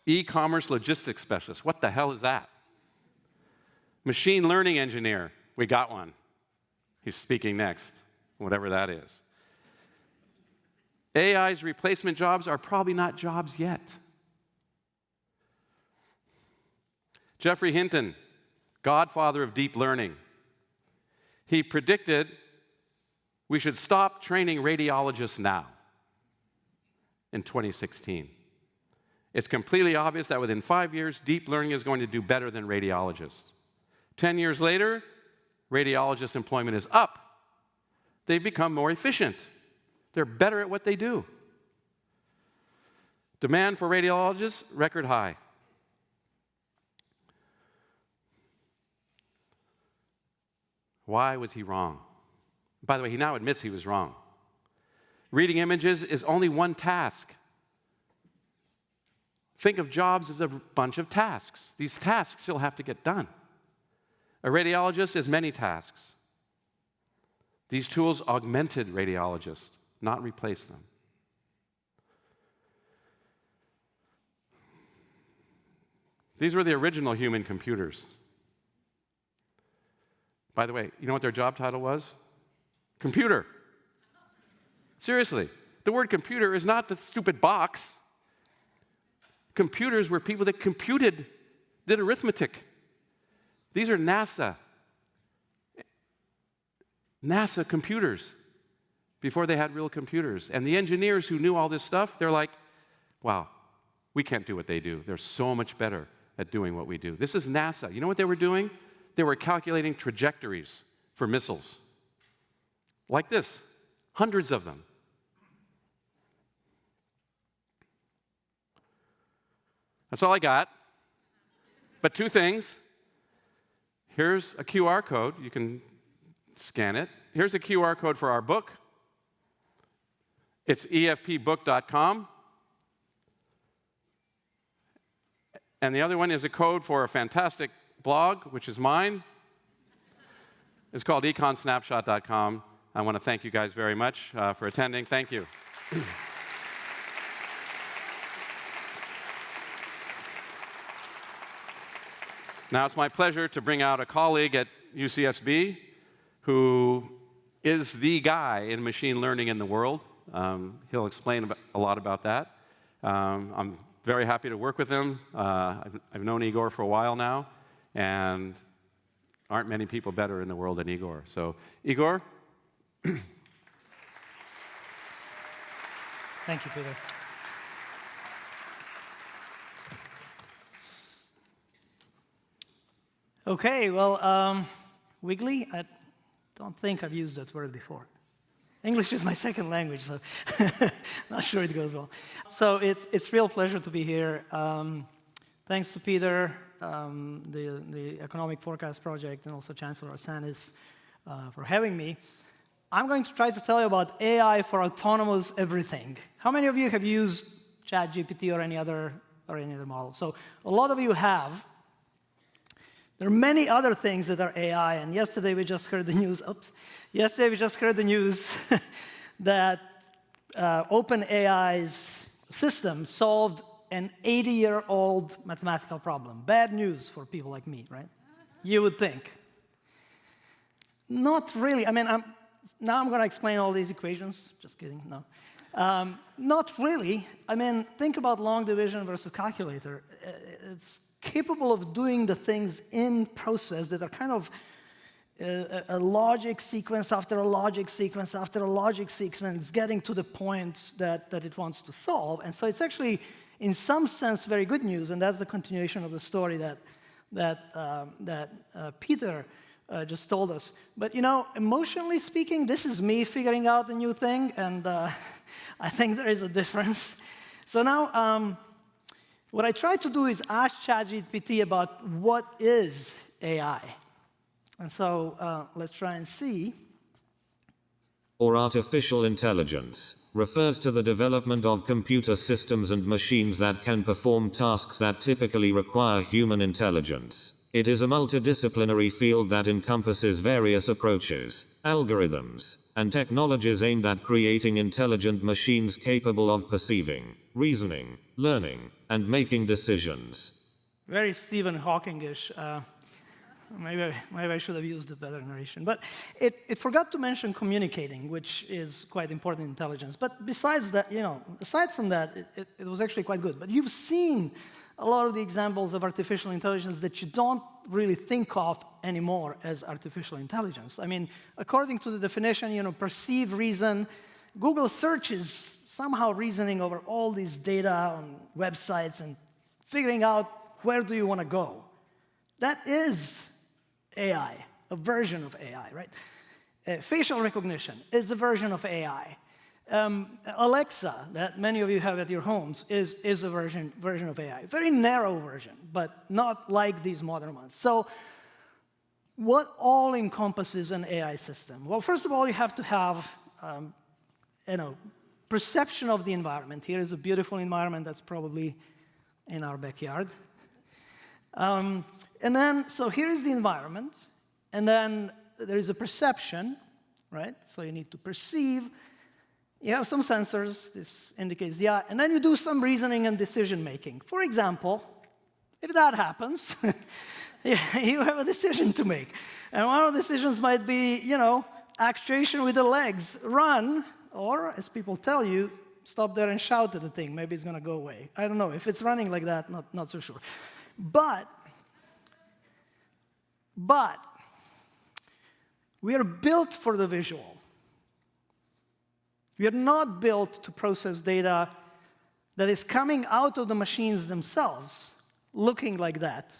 B: E-commerce logistics specialist, what the hell is that? Machine learning engineer, we got one. He's speaking next, whatever that is. AI's replacement jobs are probably not jobs yet. Geoffrey Hinton, godfather of deep learning, he predicted we should stop training radiologists now in 2016. It's completely obvious that within 5 years, deep learning is going to do better than radiologists. 10 years later, radiologist employment is up. They've become more efficient. They're better at what they do. Demand for radiologists, record high. Why was he wrong? By the way, he now admits he was wrong. Reading images is only one task. Think of jobs as a bunch of tasks. These tasks still have to get done. A radiologist is many tasks. These tools augmented radiologists, not replaced them. These were the original human computers. By the way, you know what their job title was? Computer. Seriously, the word computer is not the stupid box. Computers were people that computed, did arithmetic. These are NASA computers before they had real computers. And the engineers who knew all this stuff, they're like, wow, we can't do what they do. They're so much better at doing what we do. This is NASA. You know what they were doing? They were calculating trajectories for missiles. Like this, hundreds of them. That's all I got. But two things. Here's a QR code. You can scan it. Here's a QR code for our book. It's efpbook.com. And the other one is a code for a fantastic blog, which is mine. It's called econsnapshot.com. I want to thank you guys very much for attending. Thank you. Now it's my pleasure to bring out a colleague at UCSB who is the guy in machine learning in the world. He'll explain a lot about that. I'm very happy to work with him. I've known Igor for a while now, and aren't many people better in the world than Igor. So, Igor?
E: Thank you, Peter. Okay, well, wiggly, I don't think I've used that word before. English is my second language, so not sure it goes well. So it's real pleasure to be here. Thanks to Peter, the Economic Forecast Project, and also Chancellor Arsenis for having me. I'm going to try to tell you about AI for autonomous everything. How many of you have used ChatGPT or any other model? So a lot of you have. There are many other things that are AI, and yesterday we just heard the news. Yesterday we just heard the news that OpenAI's system solved an 80-year-old mathematical problem. Bad news for people like me, right? You would think. Not really. I mean, now I'm going to explain all these equations. Just kidding. No. Not really. I mean, think about long division versus calculator. It's capable of doing the things in process that are kind of a logic sequence after a logic sequence after a logic sequence, getting to the point that it wants to solve. And so it's actually, in some sense, very good news, and that's the continuation of the story that Peter just told us. But you know, emotionally speaking, this is me figuring out a new thing, and I think there is a difference. So now, what I try to do is ask ChatGPT about what is AI. And so let's try and see.
F: Or artificial intelligence refers to the development of computer systems and machines that can perform tasks that typically require human intelligence. It is a multidisciplinary field that encompasses various approaches, algorithms, and technologies aimed at creating intelligent machines capable of perceiving, reasoning, learning, and making decisions.
E: Very Stephen Hawking-ish. Maybe I should have used a better narration. But it forgot to mention communicating, which is quite important in intelligence. But besides that, aside from that, it was actually quite good. But you've seen a lot of the examples of artificial intelligence that you don't really think of anymore as artificial intelligence. I mean, according to the definition, perceive, reason, Google search is somehow reasoning over all these data on websites and figuring out where do you want to go. That is AI, a version of AI, right? Facial recognition is a version of AI. Alexa, that many of you have at your homes, is a version of AI. Very narrow version, but not like these modern ones. So what all encompasses an AI system? Well, first of all, you have to have perception of the environment. Here is a beautiful environment that's probably in our backyard. And then, so here is the environment, and then there is a perception, right? So you need to perceive. You have some sensors, this indicates, yeah, and then you do some reasoning and decision making. For example, if that happens, you have a decision to make. And one of the decisions might be, actuation with the legs, run, or as people tell you, stop there and shout at the thing. Maybe it's going to go away. I don't know. If it's running like that, not so sure. But we are built for the visual. We are not built to process data that is coming out of the machines themselves, looking like that.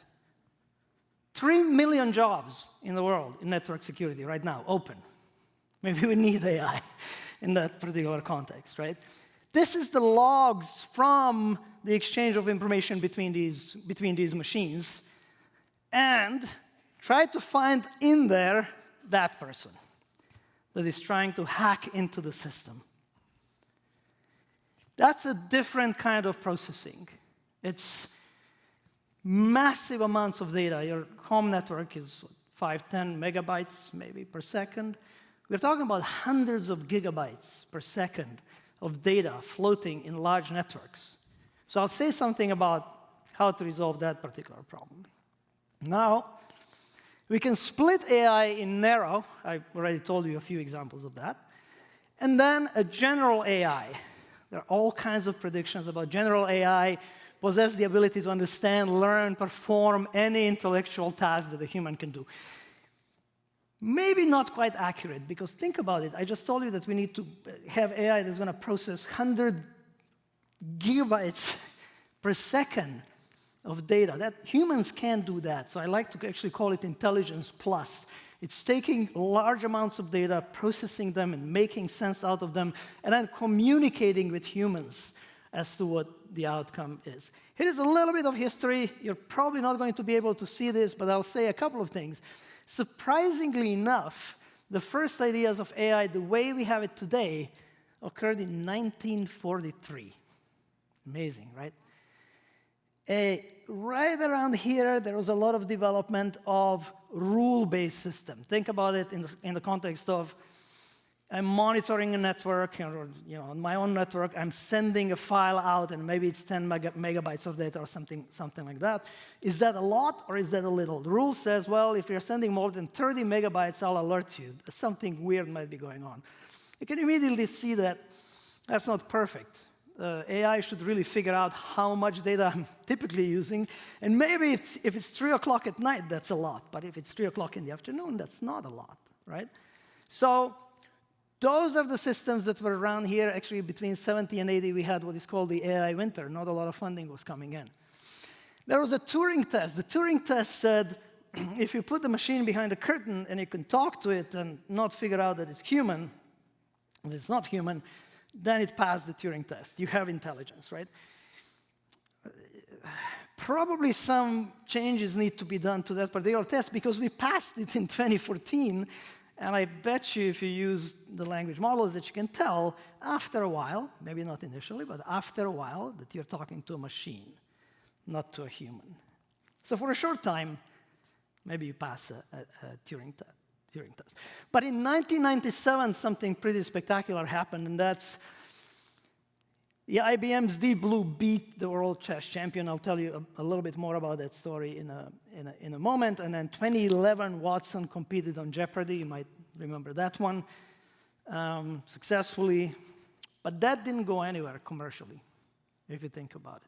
E: 3 million jobs in the world in network security right now, open. Maybe we need AI in that particular context, right? This is the logs from the exchange of information between these machines, and try to find in there that person that is trying to hack into the system. That's a different kind of processing. It's massive amounts of data. Your home network is 5, 10 megabytes maybe per second. We're talking about hundreds of gigabytes per second of data floating in large networks. So I'll say something about how to resolve that particular problem. Now, we can split AI in narrow. I already told you a few examples of that. And then a general AI. There are all kinds of predictions about general AI possess the ability to understand, learn, perform any intellectual task that a human can do. Maybe not quite accurate, because think about it. I just told you that we need to have AI that's going to process 100 gigabytes per second of data. That humans can't do that. So I like to actually call it intelligence plus. It's taking large amounts of data, processing them, and making sense out of them, and then communicating with humans as to what the outcome is. Here is a little bit of history. You're probably not going to be able to see this, but I'll say a couple of things. Surprisingly enough, the first ideas of AI, the way we have it today, occurred in 1943. Amazing, right? Right around here, there was a lot of development of rule-based system. Think about it in the context of I'm monitoring a network, or on my own network, I'm sending a file out, and maybe it's 10 megabytes of data or something like that. Is that a lot, or is that a little? The rule says, well, if you're sending more than 30 megabytes, I'll alert you. Something weird might be going on. You can immediately see that that's not perfect. AI should really figure out how much data I'm typically using, and maybe if it's 3 o'clock at night, that's a lot. But if it's 3 o'clock in the afternoon, that's not a lot, right? So those are the systems that were around here. Actually, between 70 and 80, we had what is called the AI winter. Not a lot of funding was coming in. There was a Turing test. The Turing test said, if you put the machine behind a curtain and you can talk to it and not figure out that it's human, and it's not human, then it passed the Turing test. You have intelligence, right? Probably some changes need to be done to that particular test, because we passed it in 2014, and I bet you if you use the language models that you can tell, after a while, maybe not initially, but after a while, that you're talking to a machine, not to a human. So for a short time, maybe you pass a Turing test. But in 1997, something pretty spectacular happened, and that's The IBM's Deep Blue beat the world chess champion. I'll tell you a little bit more about that story in a moment. And then 2011, Watson competed on Jeopardy. You might remember that one successfully. But that didn't go anywhere commercially, if you think about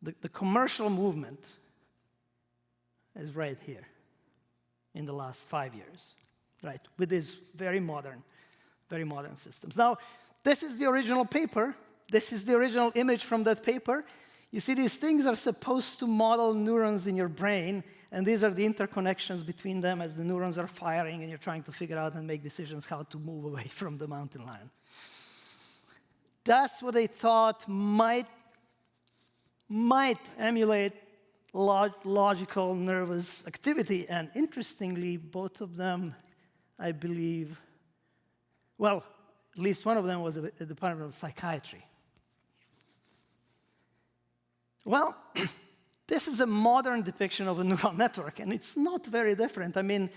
E: it. The commercial movement is right here in the last 5 years, right, with these very modern systems. Now, this is the original paper. This is the original image from that paper. You see, these things are supposed to model neurons in your brain, and these are the interconnections between them as the neurons are firing, and you're trying to figure out and make decisions how to move away from the mountain lion. That's what they thought might emulate logical nervous activity. And interestingly, both of them, I believe, well, at least one of them was at the Department of Psychiatry. Well, this is a modern depiction of a neural network, and it's not very different. I mean,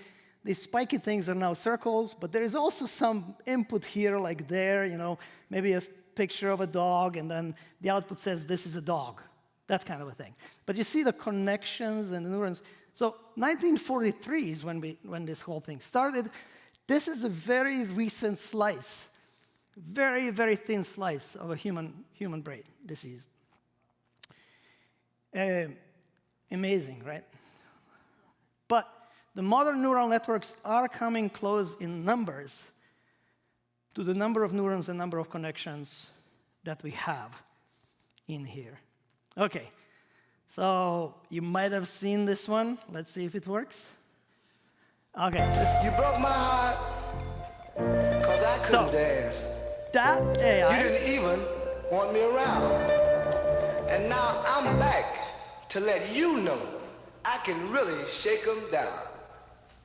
E: these spiky things are now circles, but there is also some input here, like there, maybe a picture of a dog, and then the output says this is a dog, that kind of a thing. But you see the connections and the neurons. So 1943 is when this whole thing started. This is a very recent slice, very, very thin slice of a human brain disease. Amazing, right? But the modern neural networks are coming close in numbers to the number of neurons and number of connections that we have in here. Okay, so you might have seen this one. Let's see if it works. Okay.
G: You broke my heart, 'cause I couldn't dance.
E: That AI.
G: You didn't even want me around. And now I'm back to let you know I can really shake them down.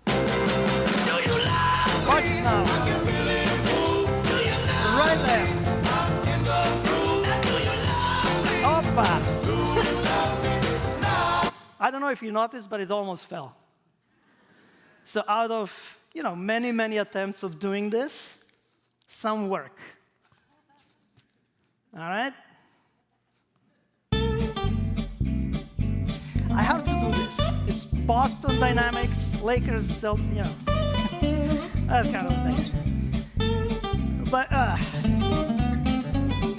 G: Do you love
E: Watch
G: me?
E: now.
G: I can really move. Do you love
E: Right there.
G: me? I'm in the groove. Do you love me?
E: Opa.
G: Do you love me now?
E: I don't know if you noticed, but it almost fell. So out of, many, many attempts of doing this, some work. All right? I have to do this. It's Boston Dynamics, Lakers, that kind of thing. But,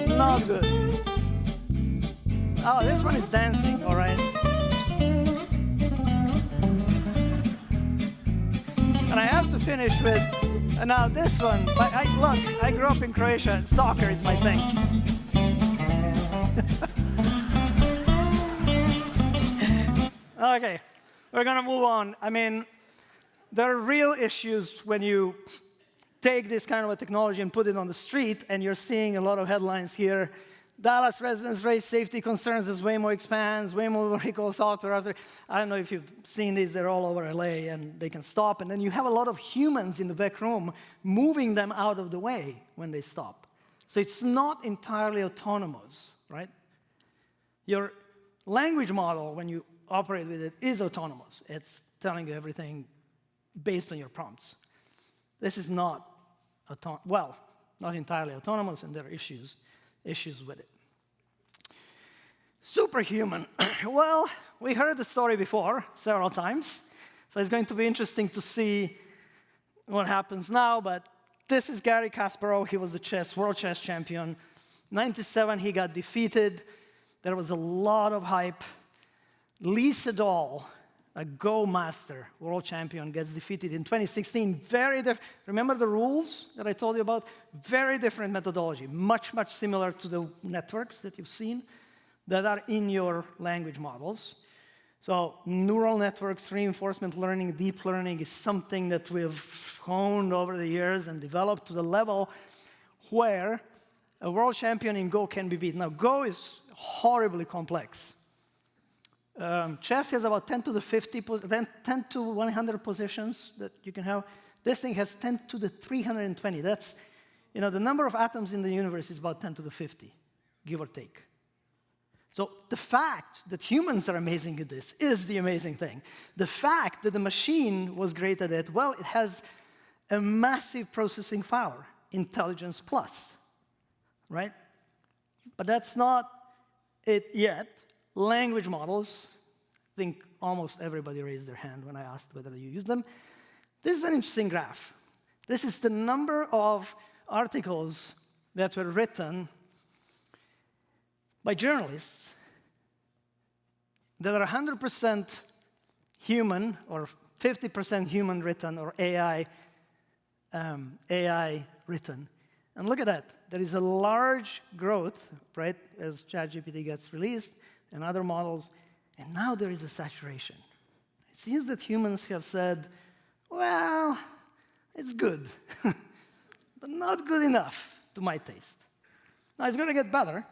E: not good. Oh, this one is dancing, all right? And I have to finish with, now this one, I grew up in Croatia, soccer is my thing. Okay, we're gonna move on. I mean, there are real issues when you take this kind of a technology and put it on the street, and you're seeing a lot of headlines here. Dallas residents raise safety concerns as Waymo expands, Waymo recalls software after. I don't know if you've seen these, they're all over LA, and they can stop. And then you have a lot of humans in the back room moving them out of the way when they stop. So it's not entirely autonomous, right? Your language model, when you operate with it, is autonomous. It's telling you everything based on your prompts. This is not, not entirely autonomous, and there are issues with it. Superhuman. Well, we heard the story before several times, so it's going to be interesting to see what happens now, but this is Garry Kasparov. He was the world chess champion. 97, he got defeated. There was a lot of hype. Lee Sedol, a Go master, world champion, gets defeated in 2016. Remember the rules that I told you about? Very different methodology, much, much similar to the networks that you've seen that are in your language models. So neural networks, reinforcement learning, deep learning is something that we've honed over the years and developed to the level where a world champion in Go can be beaten. Now, Go is horribly complex. Chess has about 10 to the 10 to 100 positions that you can have. This thing has 10 to the 320. That's, the number of atoms in the universe is about 10 to the 50, give or take. So the fact that humans are amazing at this is the amazing thing. The fact that the machine was great at it, well, it has a massive processing power, intelligence plus, right? But that's not it yet. Language models, I think almost everybody raised their hand when I asked whether you use them. This is an interesting graph. This is the number of articles that were written by journalists that are 100% human or 50% human written or AI written. And look at that. There is a large growth, right, as ChatGPT gets released and other models, and now there is a saturation. It seems that humans have said, well, it's good, but not good enough to my taste. Now, it's going to get better,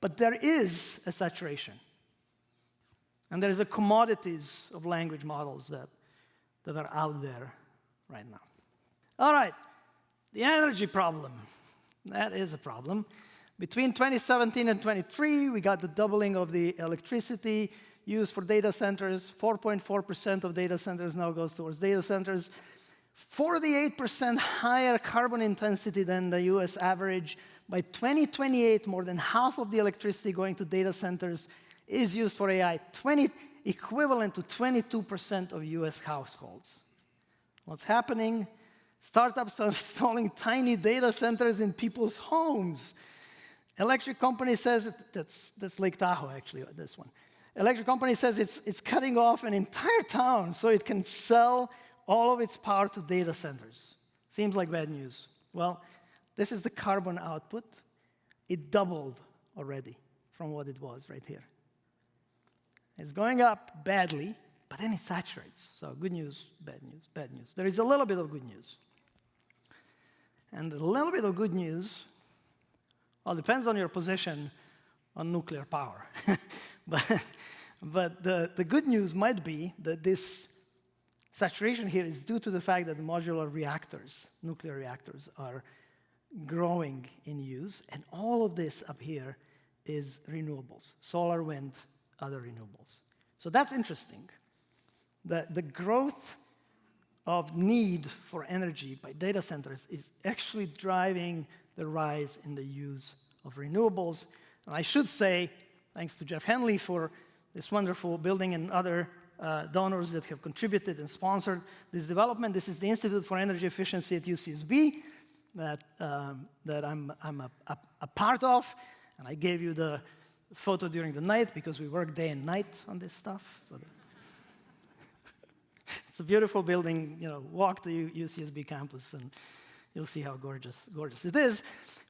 E: but there is a saturation. And there is a commodities of language models that are out there right now. All right, the energy problem. That is a problem. Between 2017 and 23, we got the doubling of the electricity used for data centers. 4.4% of data centers now goes towards data centers. 48% higher carbon intensity than the US average. By 2028, more than half of the electricity going to data centers is used for AI, equivalent to 22% of US households. What's happening? Startups are installing tiny data centers in people's homes. Electric company says, that's Lake Tahoe, actually, this one. Electric company says it's cutting off an entire town so it can sell all of its power to data centers. Seems like bad news. Well, this is the carbon output. It doubled already from what it was right here. It's going up badly, but then it saturates. So good news, bad news, bad news. There is a little bit of good news. And a little bit of good news, well, depends on your position on nuclear power. but the good news might be that this saturation here is due to the fact that the modular reactors, nuclear reactors, are growing in use. And all of this up here is renewables, solar, wind, other renewables. So that's interesting. The growth of need for energy by data centers is actually driving the rise in the use of renewables. And I should say, thanks to Jeff Henley for this wonderful building and other donors that have contributed and sponsored this development. This is the Institute for Energy Efficiency at UCSB that I'm a part of. And I gave you the photo during the night because we work day and night on this stuff. So it's a beautiful building. You know, walk the UCSB campus and you'll see how gorgeous it is.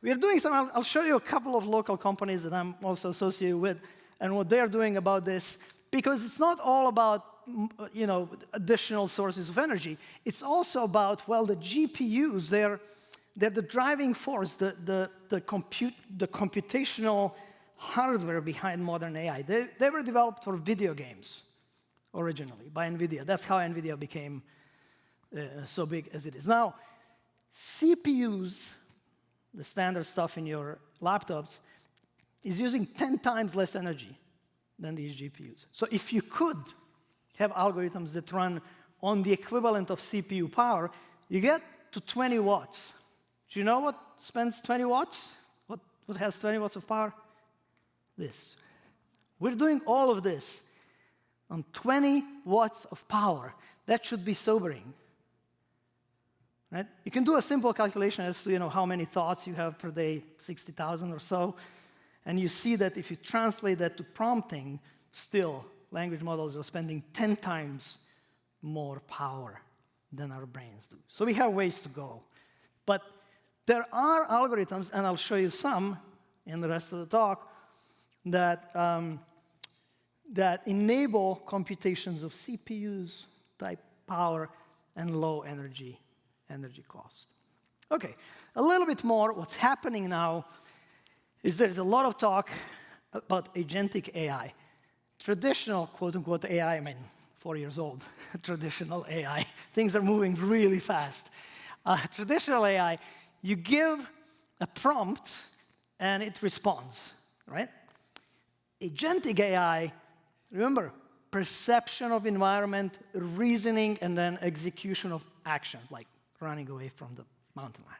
E: We are doing some. I'll show you a couple of local companies that I'm also associated with and what they're doing about this, because it's not all about additional sources of energy. It's also about, well, the GPUs. They're the driving force, the computational hardware behind modern AI. They were developed for video games originally by NVIDIA. That's how NVIDIA became so big as it is. Now, CPUs, the standard stuff in your laptops, is using 10 times less energy than these GPUs. So if you could have algorithms that run on the equivalent of CPU power, you get to 20 watts. Do you know what spends 20 watts? What has 20 watts of power? This. We're doing all of this on 20 watts of power. That should be sobering. Right? You can do a simple calculation as to how many thoughts you have per day, 60,000 or so, and you see that if you translate that to prompting, still language models are spending 10 times more power than our brains do. So we have ways to go. But there are algorithms, and I'll show you some in the rest of the talk, that enable computations of CPUs, type power, and low energy cost. Okay, a little bit more. What's happening now is there's a lot of talk about agentic AI. Traditional, quote-unquote, AI, 4 years old, traditional AI. Things are moving really fast. Traditional AI, you give a prompt, and it responds, right? Agentic AI, remember, perception of environment, reasoning, and then execution of actions, like running away from the mountain lion.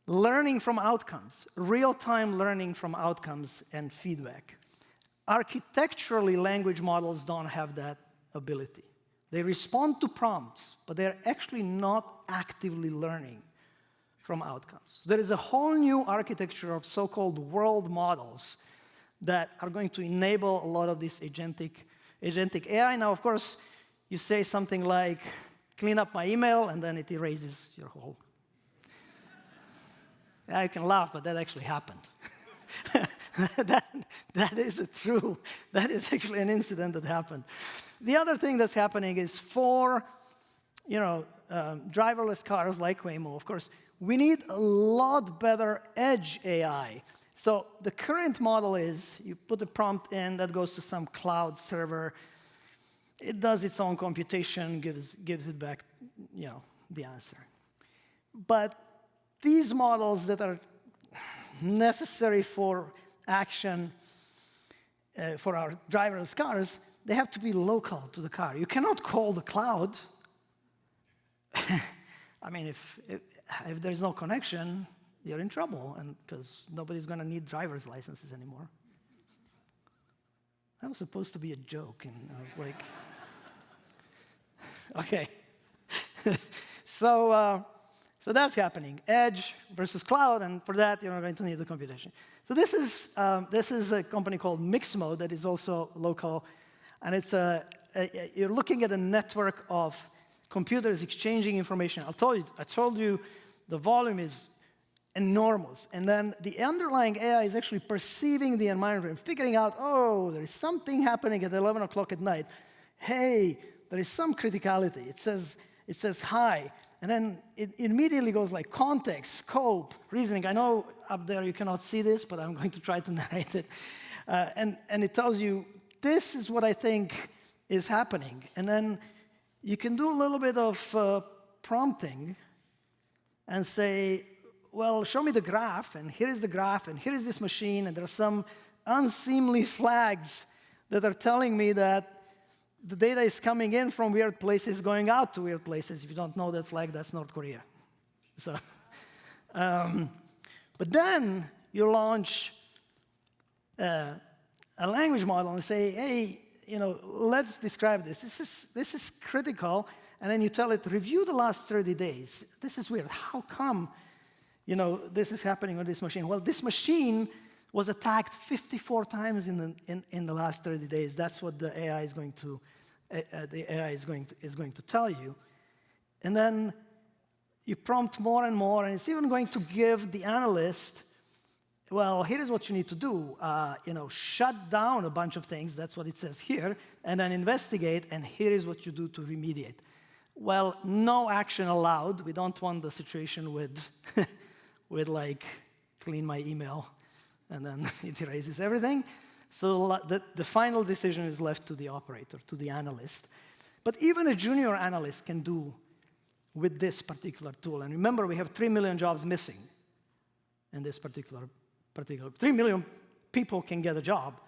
E: learning from outcomes, real-time learning from outcomes and feedback. Architecturally, language models don't have that ability. They respond to prompts, but they're actually not actively learning from outcomes. There is a whole new architecture of so-called world models that are going to enable a lot of this agentic AI. Now, of course, you say something like, clean up my email, and then it erases your whole. Yeah, you can laugh, but that actually happened. that is that is actually an incident that happened. The other thing that's happening is for, driverless cars like Waymo, of course, we need a lot better edge AI. So the current model is you put a prompt in that goes to some cloud server. It does its own computation, gives it back, the answer. But these models that are necessary for action for our driverless cars, they have to be local to the car. You cannot call the cloud. I mean, if there's no connection, you're in trouble, and because nobody's going to need driver's licenses anymore. That was supposed to be a joke, and I was like, okay. So that's happening, edge versus cloud, and for that, you're going to need the computation. So this is a company called Mixmo that is also local, and it's you're looking at a network of computers exchanging information. I told you the volume is enormous, and then the underlying AI is actually perceiving the environment, figuring out, oh, there is something happening at 11 o'clock at night. Hey, there is some criticality. It says hi. And then it immediately goes like context, scope, reasoning. I know up there you cannot see this, but I'm going to try to narrate it. And it tells you, this is what I think is happening. And then you can do a little bit of prompting and say, well, show me the graph, and here is the graph, and here is this machine, and there are some unseemly flags that are telling me that the data is coming in from weird places, going out to weird places. If you don't know that flag, that's North Korea. So, but then you launch a language model and say, hey, let's describe this. This is critical. And then you tell it, review the last 30 days. This is weird. How come, this is happening on this machine? Well, this machine was attacked 54 times in the last 30 days. That's what the AI is going to tell you. And then you prompt more and more, and it's even going to give the analyst, well, here is what you need to do. Shut down a bunch of things. That's what it says here, and then investigate. And here is what you do to remediate. Well, no action allowed. We don't want the situation with like clean my email, and then it erases everything. So the final decision is left to the operator, to the analyst. But even a junior analyst can do with this particular tool. And remember, we have 3 million jobs missing in this particular 3 million people can get a job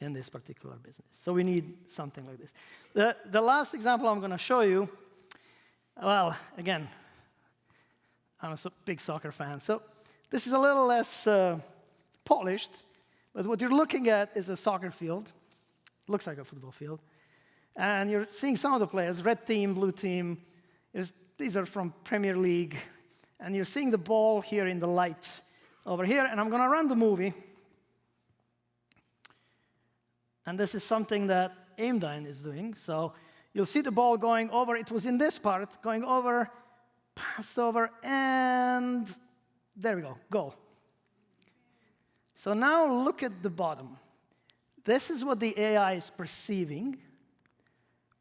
E: in this particular business. So we need something like this. The last example I'm going to show you, well, again, I'm a big soccer fan. So this is a little less polished, but what you're looking at is a soccer field. It looks like a football field. And you're seeing some of the players, red team, blue team. These are from Premier League. And you're seeing the ball here in the light over here. And I'm going to run the movie. And this is something that AIMDyn is doing. So you'll see the ball going over. It was in this part, going over, passed over, and there we go, goal. So now look at the bottom. This is what the AI is perceiving.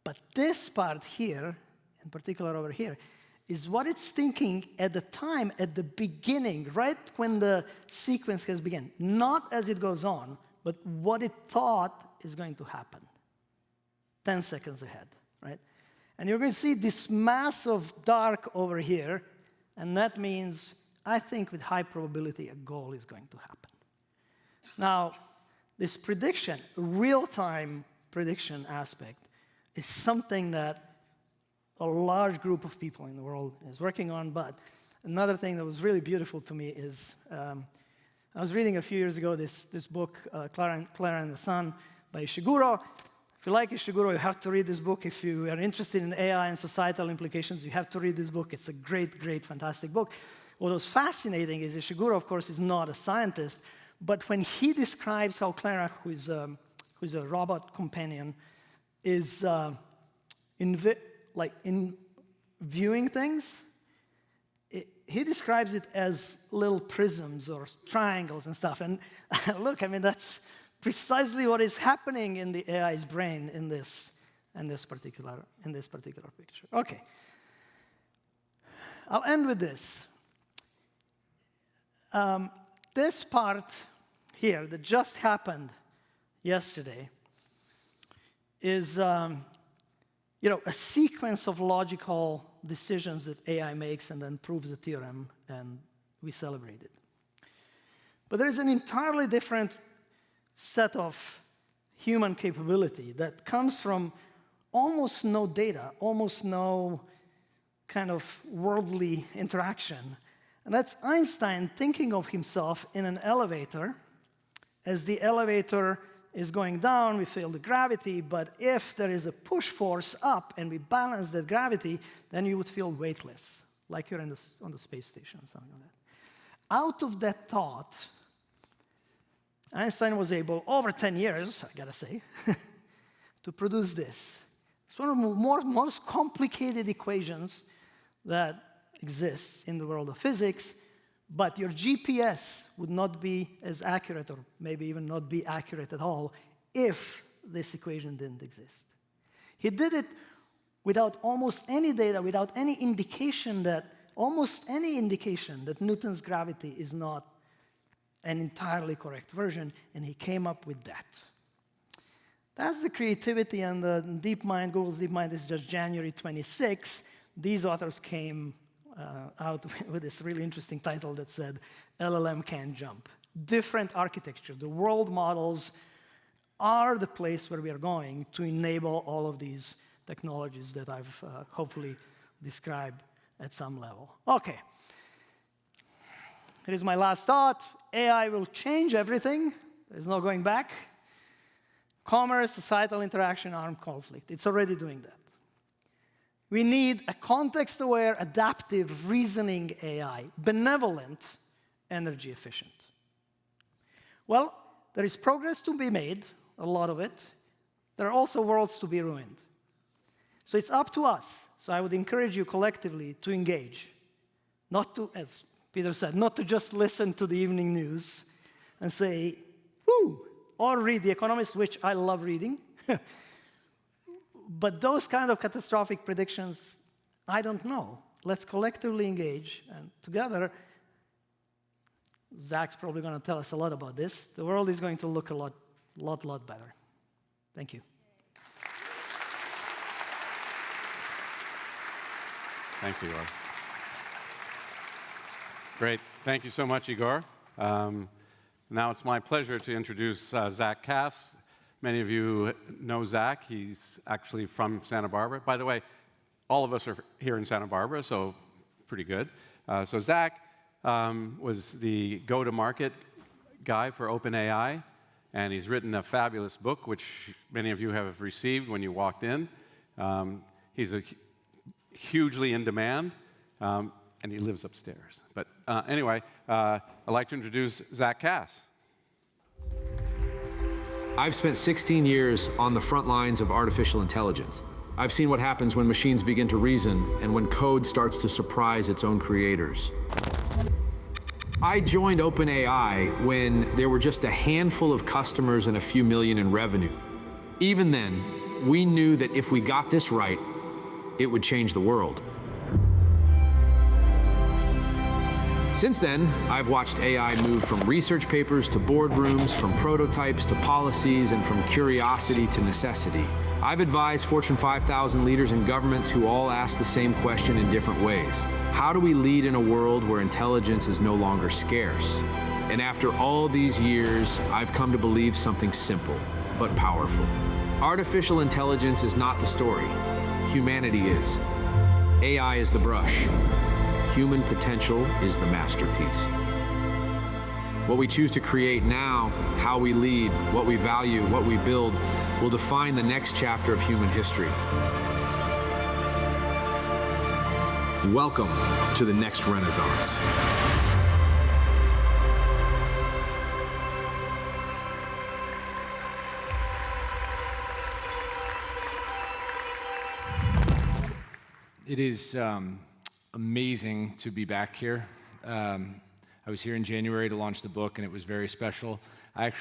E: But this part here, in particular over here, is what it's thinking at the time, at the beginning, right when the sequence has begun. Not as it goes on, but what it thought is going to happen 10 seconds ahead, right? And you're going to see this mass of dark over here, and that means, I think with high probability, a goal is going to happen. Now, this prediction, real-time prediction aspect, is something that a large group of people in the world is working on, but Another thing that was really beautiful to me is I was reading a few years ago this book, Clara and the Sun, by Ishiguro. If you like Ishiguro, you have to read this book. If you are interested in AI and societal implications, you have to read this book. It's a great, great, fantastic book. What was fascinating is Ishiguro, of course, is not a scientist, but when he describes how Clara, who's a robot companion, is in viewing things, he describes it as little prisms or triangles and stuff. And look, I mean, that's precisely what is happening in the AI's brain in this particular picture. Okay. I'll end with this. This part here that just happened yesterday is a sequence of logical decisions that AI makes and then proves a theorem, and we celebrate it. But there is an entirely different set of human capability that comes from almost no data, almost no kind of worldly interaction. And that's Einstein thinking of himself in an elevator. As the elevator is going down, we feel the gravity, but if there is a push force up and we balance that gravity, then you would feel weightless, like you're on the space station or something like that. Out of that thought, Einstein was able, over 10 years, I gotta say, to produce this. It's one of the most complicated equations that exists in the world of physics, but your GPS would not be as accurate, or maybe even not be accurate at all, if this equation didn't exist. He did it without almost any data, without any indication that Newton's gravity is not an entirely correct version, and he came up with that. That's the creativity and the DeepMind, Google's DeepMind. This is just January 26. These authors came out with this really interesting title that said, LLM Can't Jump. Different architecture. The world models are the place where we are going to enable all of these technologies that I've hopefully described at some level. Okay. Here is my last thought. AI will change everything. There's no going back. Commerce, societal interaction, armed conflict. It's already doing that. We need a context-aware, adaptive, reasoning AI, benevolent, energy efficient. Well, there is progress to be made, a lot of it. There are also worlds to be ruined. So it's up to us. So I would encourage you collectively to engage. Not to, as Peter said, not to just listen to the evening news and say, whoo, or read The Economist, which I love reading. But those kind of catastrophic predictions, I don't know. Let's collectively engage, and together, Zach's probably going to tell us a lot about this. The world is going to look a lot better. Thank you.
B: Thanks, Igor. Great. Thank you so much, Igor. Now it's my pleasure to introduce Zack Kass. Many of you know Zack. He's actually from Santa Barbara. By the way, all of us are here in Santa Barbara, so pretty good. So Zack was the go-to-market guy for OpenAI, and he's written a fabulous book, which many of you have received when you walked in. He's hugely in demand, and he lives upstairs. But anyway, I'd like to introduce Zack Kass.
H: I've spent 16 years on the front lines of artificial intelligence. I've seen what happens when machines begin to reason and when code starts to surprise its own creators. I joined OpenAI when there were just a handful of customers and a few million in revenue. Even then, we knew that if we got this right, it would change the world. Since then, I've watched AI move from research papers to boardrooms, from prototypes to policies, and from curiosity to necessity. I've advised Fortune 5,000 leaders and governments who all ask the same question in different ways. How do we lead in a world where intelligence is no longer scarce? And after all these years, I've come to believe something simple, but powerful. Artificial intelligence is not the story. Humanity is. AI is the brush. human potential is the masterpiece. What we choose to create now, how we lead, what we value, what we build, will define the next chapter of human history. Welcome to the next Renaissance.
I: It is amazing to be back here. I was here in January to launch the book, and it was very special. I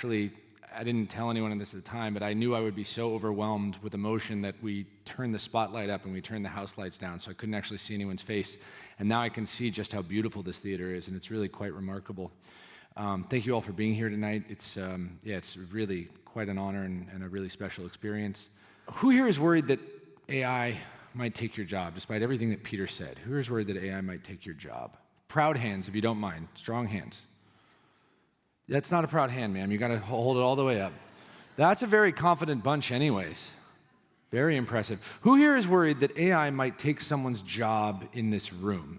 I: didn't tell anyone this at the time, but I knew I would be so overwhelmed with emotion that we turned the spotlight up and we turned the house lights down, so I couldn't actually see anyone's face. And now I can see just how beautiful this theater is, and it's really quite remarkable. Thank you all for being here tonight. It's really quite an honor and a really special experience. Who here is worried that AI might take your job, despite everything that Peter said? Who is worried that AI might take your job? Proud hands, if you don't mind. Strong hands. That's not a proud hand, ma'am. You gotta hold it all the way up. That's a very confident bunch anyways. Very impressive. Who here is worried that AI might take someone's job in this room?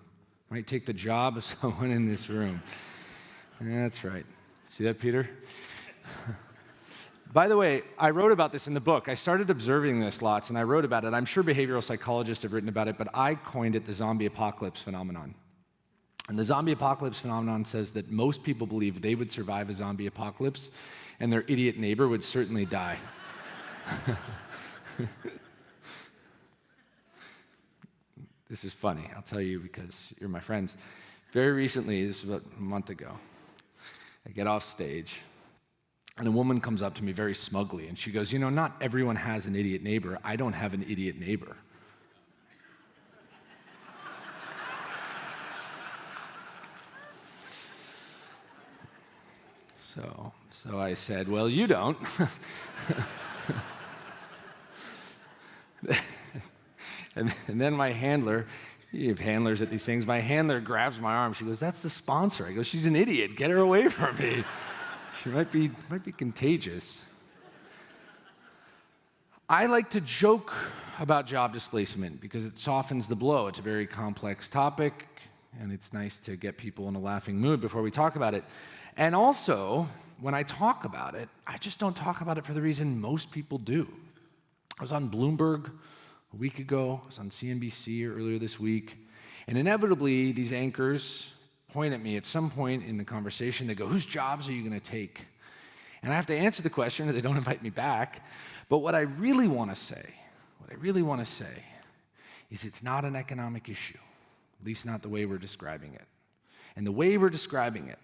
I: Might take the job of someone in this room. That's right. See that, Peter? By the way, I wrote about this in the book. I started observing this lots, and I wrote about it. I'm sure behavioral psychologists have written about it, but I coined it the zombie apocalypse phenomenon. And the zombie apocalypse phenomenon says that most people believe they would survive a zombie apocalypse, and their idiot neighbor would certainly die. This is funny, I'll tell you, because you're my friends. Very recently, this was about a month ago, I get off stage, and a woman comes up to me very smugly, and she goes, "You know, not everyone has an idiot neighbor. I don't have an idiot neighbor." So I said, "Well, you don't." And then my handler, you have handlers at these things, my handler grabs my arm. She goes, "That's the sponsor." I go, "She's an idiot. Get her away from me. She might be contagious." I like to joke about job displacement because it softens the blow. It's a very complex topic, and it's nice to get people in a laughing mood before we talk about it. And also, when I talk about it, I just don't talk about it for the reason most people do. I was on Bloomberg a week ago, I was on CNBC earlier this week, and inevitably these anchors point at me at some point in the conversation. They go, "Whose jobs are you going to take?" And I have to answer the question, or they don't invite me back. But what I really want to say is it's not an economic issue, at least not the way we're describing it. And the way we're describing it,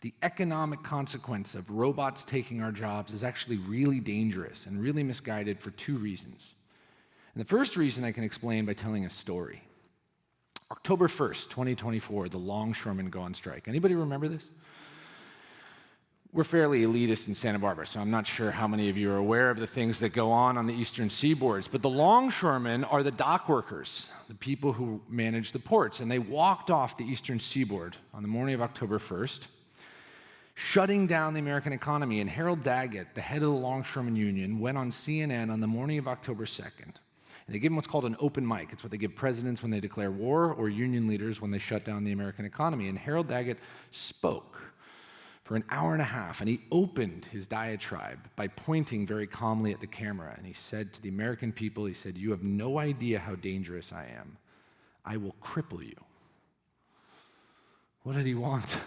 I: the economic consequence of robots taking our jobs is actually really dangerous and really misguided for two reasons. And the first reason I can explain by telling a story. October 1st, 2024, the longshoremen go on strike. Anybody remember this? We're fairly elitist in Santa Barbara, so I'm not sure how many of you are aware of the things that go on the eastern seaboards, but the longshoremen are the dock workers, the people who manage the ports, and they walked off the eastern seaboard on the morning of October 1st, shutting down the American economy. And Harold Daggett, the head of the Longshoremen Union, went on CNN on the morning of October 2nd. And they give them what's called an open mic. It's what they give presidents when they declare war or union leaders when they shut down the American economy. And Harold Daggett spoke for an hour and a half, and he opened his diatribe by pointing very calmly at the camera. And he said to the American people, he said, "You have no idea how dangerous I am. I will cripple you." What did he want?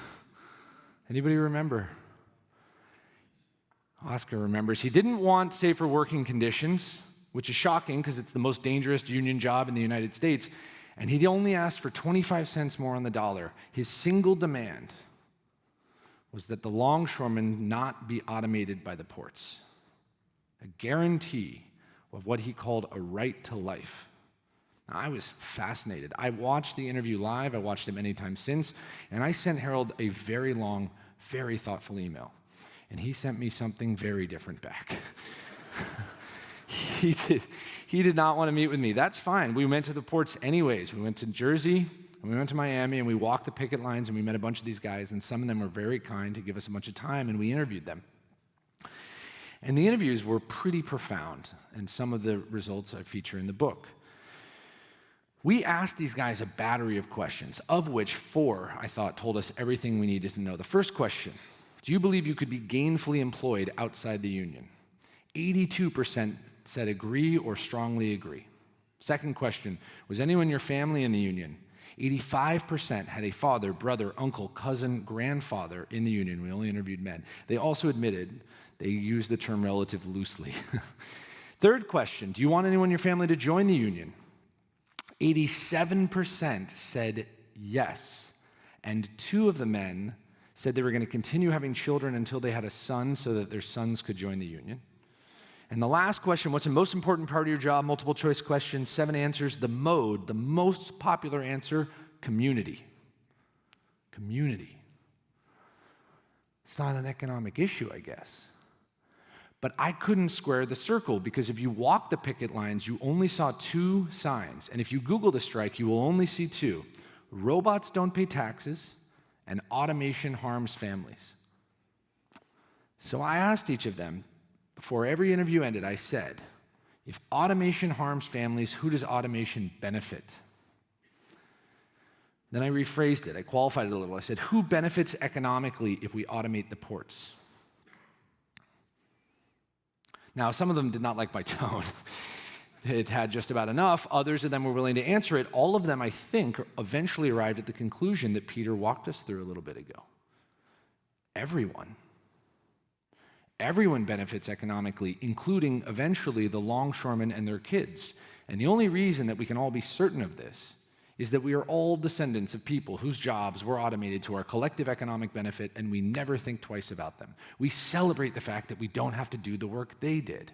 I: Anybody remember? Oscar remembers. He didn't want safer working conditions, which is shocking because it's the most dangerous union job in the United States. And he only asked for 25 cents more on the dollar. His single demand was that the longshoremen not be automated by the ports. A guarantee of what he called a right to life. Now, I was fascinated. I watched the interview live. I watched it many times since. And I sent Harold a very long, very thoughtful email. And he sent me something very different back. He did not want to meet with me. That's fine. We went to the ports anyways. We went to Jersey, and we went to Miami, and we walked the picket lines, and we met a bunch of these guys, and some of them were very kind to give us a bunch of time, and we interviewed them. And the interviews were pretty profound, and some of the results I feature in the book. We asked these guys a battery of questions, of which 4, I thought, told us everything we needed to know. The first question, do you believe you could be gainfully employed outside the union? 82% said agree or strongly agree. Second question, was anyone in your family in the union? 85% had a father, brother, uncle, cousin, grandfather in the union. We only interviewed men. They also admitted they used the term relative loosely. Third question, do you want anyone in your family to join the union? 87% said yes, and 2 of the men said they were going to continue having children until they had a son so that their sons could join the union. And the last question, what's the most important part of your job? Multiple choice question, 7 answers. The mode, the most popular answer, community. Community. It's not an economic issue, I guess. But I couldn't square the circle because if you walk the picket lines, you only saw 2 signs. And if you Google the strike, you will only see 2. Robots don't pay taxes, and automation harms families. So I asked each of them, before every interview ended, I said, if automation harms families, who does automation benefit? Then I rephrased it. I qualified it a little. I said, who benefits economically if we automate the ports? Now, some of them did not like my tone. It had just about enough. Others of them were willing to answer it. All of them, I think, eventually arrived at the conclusion that Peter walked us through a little bit ago. Everyone. Everyone benefits economically, including eventually the longshoremen and their kids. And the only reason that we can all be certain of this is that we are all descendants of people whose jobs were automated to our collective economic benefit, and we never think twice about them. We celebrate the fact that we don't have to do the work they did.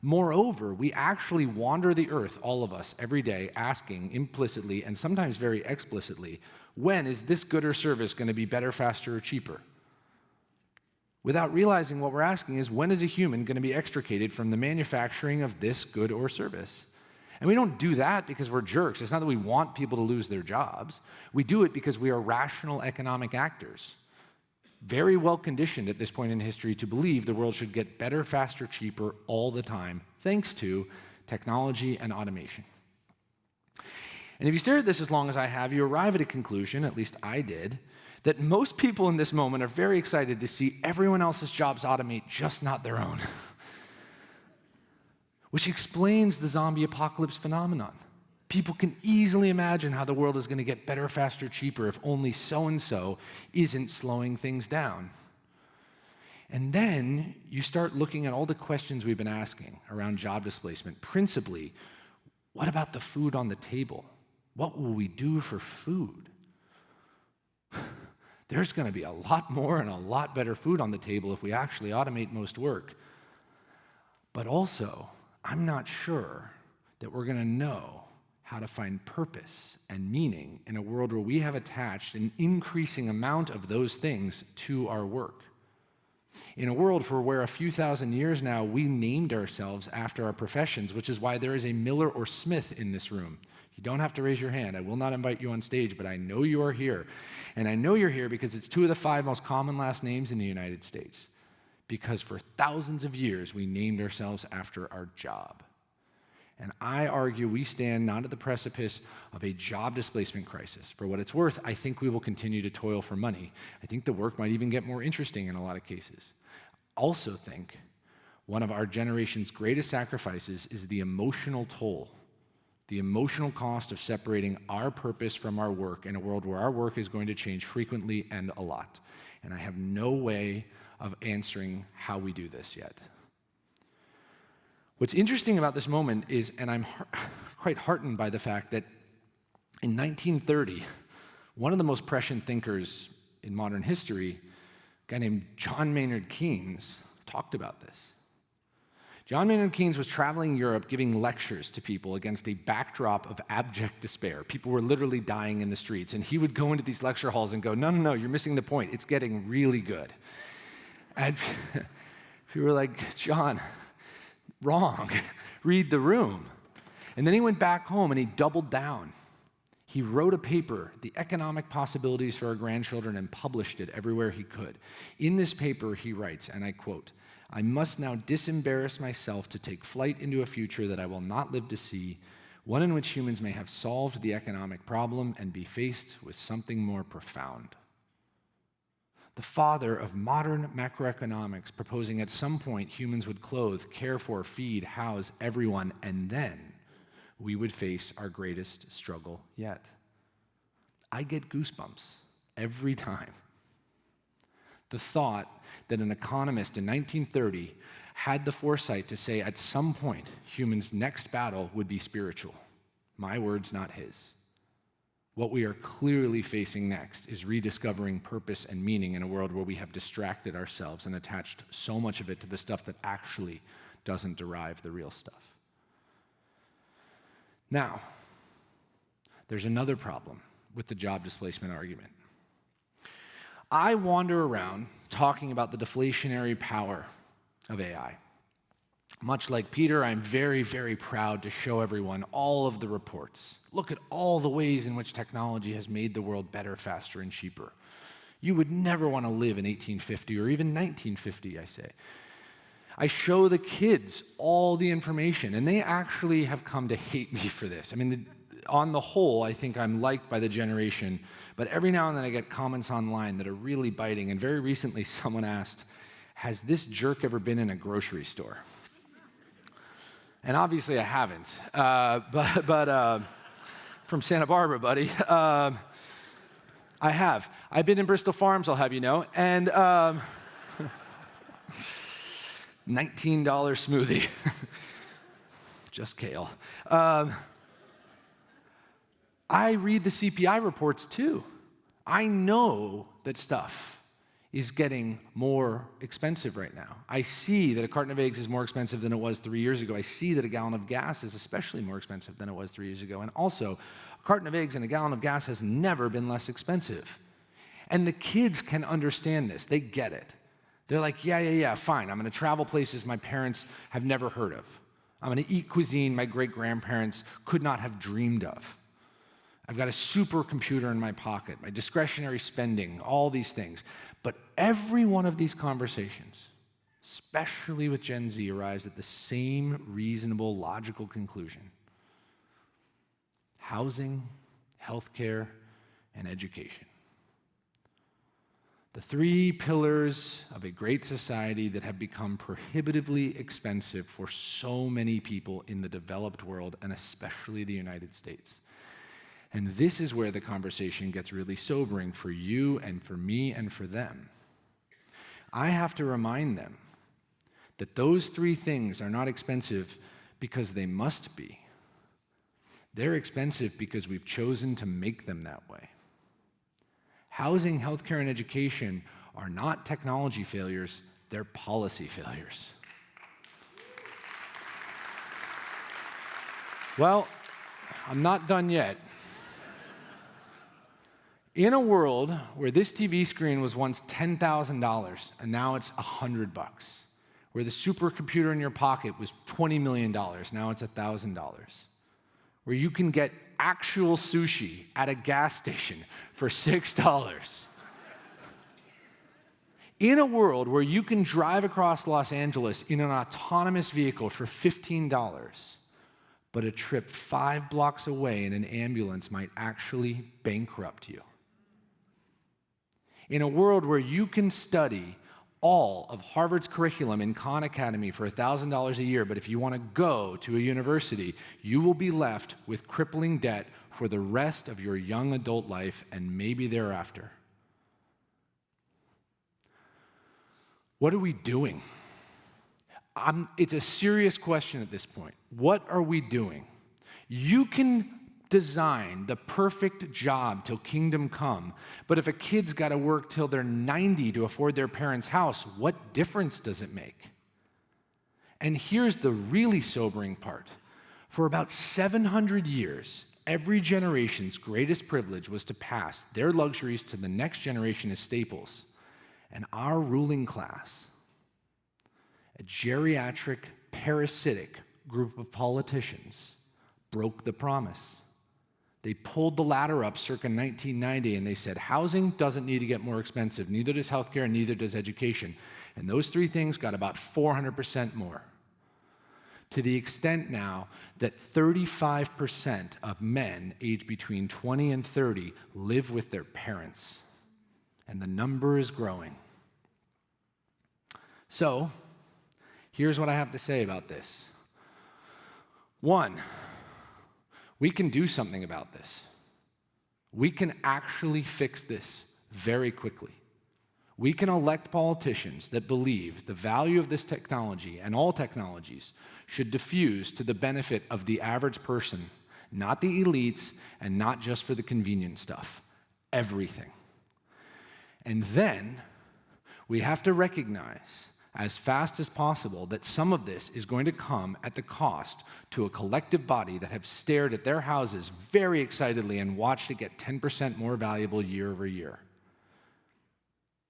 I: Moreover, we actually wander the earth, all of us, every day, asking implicitly and sometimes very explicitly, when is this good or service going to be better, faster, or cheaper? Without realizing what we're asking is, when is a human going to be extricated from the manufacturing of this good or service? And we don't do that because we're jerks. It's not that we want people to lose their jobs. We do it because we are rational economic actors, very well conditioned at this point in history to believe the world should get better, faster, cheaper all the time, thanks to technology and automation. And if you stare at this as long as I have, you arrive at a conclusion, at least I did, that most people in this moment are very excited to see everyone else's jobs automate, just not their own. Which explains the zombie apocalypse phenomenon. People can easily imagine how the world is going to get better, faster, cheaper if only so-and-so isn't slowing things down. And then you start looking at all the questions we've been asking around job displacement. Principally, what about the food on the table? What will we do for food? There's going to be a lot more and a lot better food on the table if we actually automate most work. But also, I'm not sure that we're going to know how to find purpose and meaning in a world where we have attached an increasing amount of those things to our work. In a world for where a few thousand years now we named ourselves after our professions, which is why there is a Miller or Smith in this room. You don't have to raise your hand. I will not invite you on stage, but I know you are here. And I know you're here because it's 2 of the 5 most common last names in the United States. Because for thousands of years, we named ourselves after our job. And I argue we stand not at the precipice of a job displacement crisis. For what it's worth, I think we will continue to toil for money. I think the work might even get more interesting in a lot of cases. Also think one of our generation's greatest sacrifices is the emotional toll, the emotional cost of separating our purpose from our work in a world where our work is going to change frequently and a lot. And I have no way of answering how we do this yet. What's interesting about this moment is, and I'm quite heartened by the fact that in 1930, one of the most prescient thinkers in modern history, a guy named John Maynard Keynes, talked about this. John Maynard Keynes was traveling Europe giving lectures to people against a backdrop of abject despair. People were literally dying in the streets, and he would go into these lecture halls and go, no, you're missing the point. It's getting really good. And people were like, John, wrong. Read the room. And then he went back home and he doubled down. He wrote a paper, The Economic Possibilities for Our Grandchildren, and published it everywhere he could. In this paper, he writes, and I quote, "I must now disembarrass myself to take flight into a future that I will not live to see, one in which humans may have solved the economic problem and be faced with something more profound. The father of modern macroeconomics, proposing at some point humans would clothe, care for, feed, house everyone, and then we would face our greatest struggle yet. I get goosebumps every time. The thought that an economist in 1930 had the foresight to say at some point humans' next battle would be spiritual. My words, not his. What we are clearly facing next is rediscovering purpose and meaning in a world where we have distracted ourselves and attached so much of it to the stuff that actually doesn't derive the real stuff. Now, there's another problem with the job displacement argument. I wander around talking about the deflationary power of AI. Much like Peter, I'm very, very proud to show everyone all of the reports. Look at all the ways in which technology has made the world better, faster, and cheaper. You would never want to live in 1850 or even 1950, I say. I show the kids all the information, and they actually have come to hate me for this. I mean, on the whole, I think I'm liked by the generation, but every now and then I get comments online that are really biting, and very recently someone asked, has this jerk ever been in a grocery store? And obviously I haven't, but from Santa Barbara, buddy. I have. I've been in Bristol Farms, I'll have you know, and $19 smoothie. Just kale. I read the CPI reports too. I know that stuff is getting more expensive right now. I see that a carton of eggs is more expensive than it was 3 years ago. I see that a gallon of gas is especially more expensive than it was 3 years ago. And also, a carton of eggs and a gallon of gas has never been less expensive. And the kids can understand this. They get it. They're like, yeah, fine. I'm going to travel places my parents have never heard of. I'm going to eat cuisine my great-grandparents could not have dreamed of. I've got a supercomputer in my pocket, my discretionary spending, all these things. But every one of these conversations, especially with Gen Z, arrives at the same reasonable, logical conclusion. Housing, healthcare, and education. The three pillars of a great society that have become prohibitively expensive for so many people in the developed world, and especially the United States. And this is where the conversation gets really sobering for you and for me and for them. I have to remind them that those three things are not expensive because they must be. They're expensive because we've chosen to make them that way. Housing, healthcare, and education are not technology failures, they're policy failures. Well, I'm not done yet. In a world where this TV screen was once $10,000 and now it's $100, where the supercomputer in your pocket was $20 million, now it's $1,000, where you can get actual sushi at a gas station for $6, in a world where you can drive across Los Angeles in an autonomous vehicle for $15, but a trip 5 blocks away in an ambulance might actually bankrupt you. In a world where you can study all of Harvard's curriculum in Khan Academy for $1,000 a year, but if you want to go to a university, you will be left with crippling debt for the rest of your young adult life and maybe thereafter. What are we doing? It's a serious question at this point. What are we doing? You can design the perfect job till kingdom come, but if a kid's got to work till they're 90 to afford their parents' house, what difference does it make? And here's the really sobering part. For about 700 years, every generation's greatest privilege was to pass their luxuries to the next generation as staples. And our ruling class, a geriatric, parasitic group of politicians, broke the promise. They pulled the ladder up circa 1990 and they said, housing doesn't need to get more expensive, neither does healthcare, and neither does education. And those three things got about 400% more. to the extent now that 35% of men aged between 20 and 30 live with their parents, and the number is growing. So, here's what I have to say about this. One, we can do something about this. We can actually fix this very quickly. We can elect politicians that believe the value of this technology and all technologies should diffuse to the benefit of the average person, not the elites, and not just for the convenient stuff. Everything. And then we have to recognize as fast as possible that some of this is going to come at the cost to a collective body that have stared at their houses very excitedly and watched it get 10% more valuable year over year.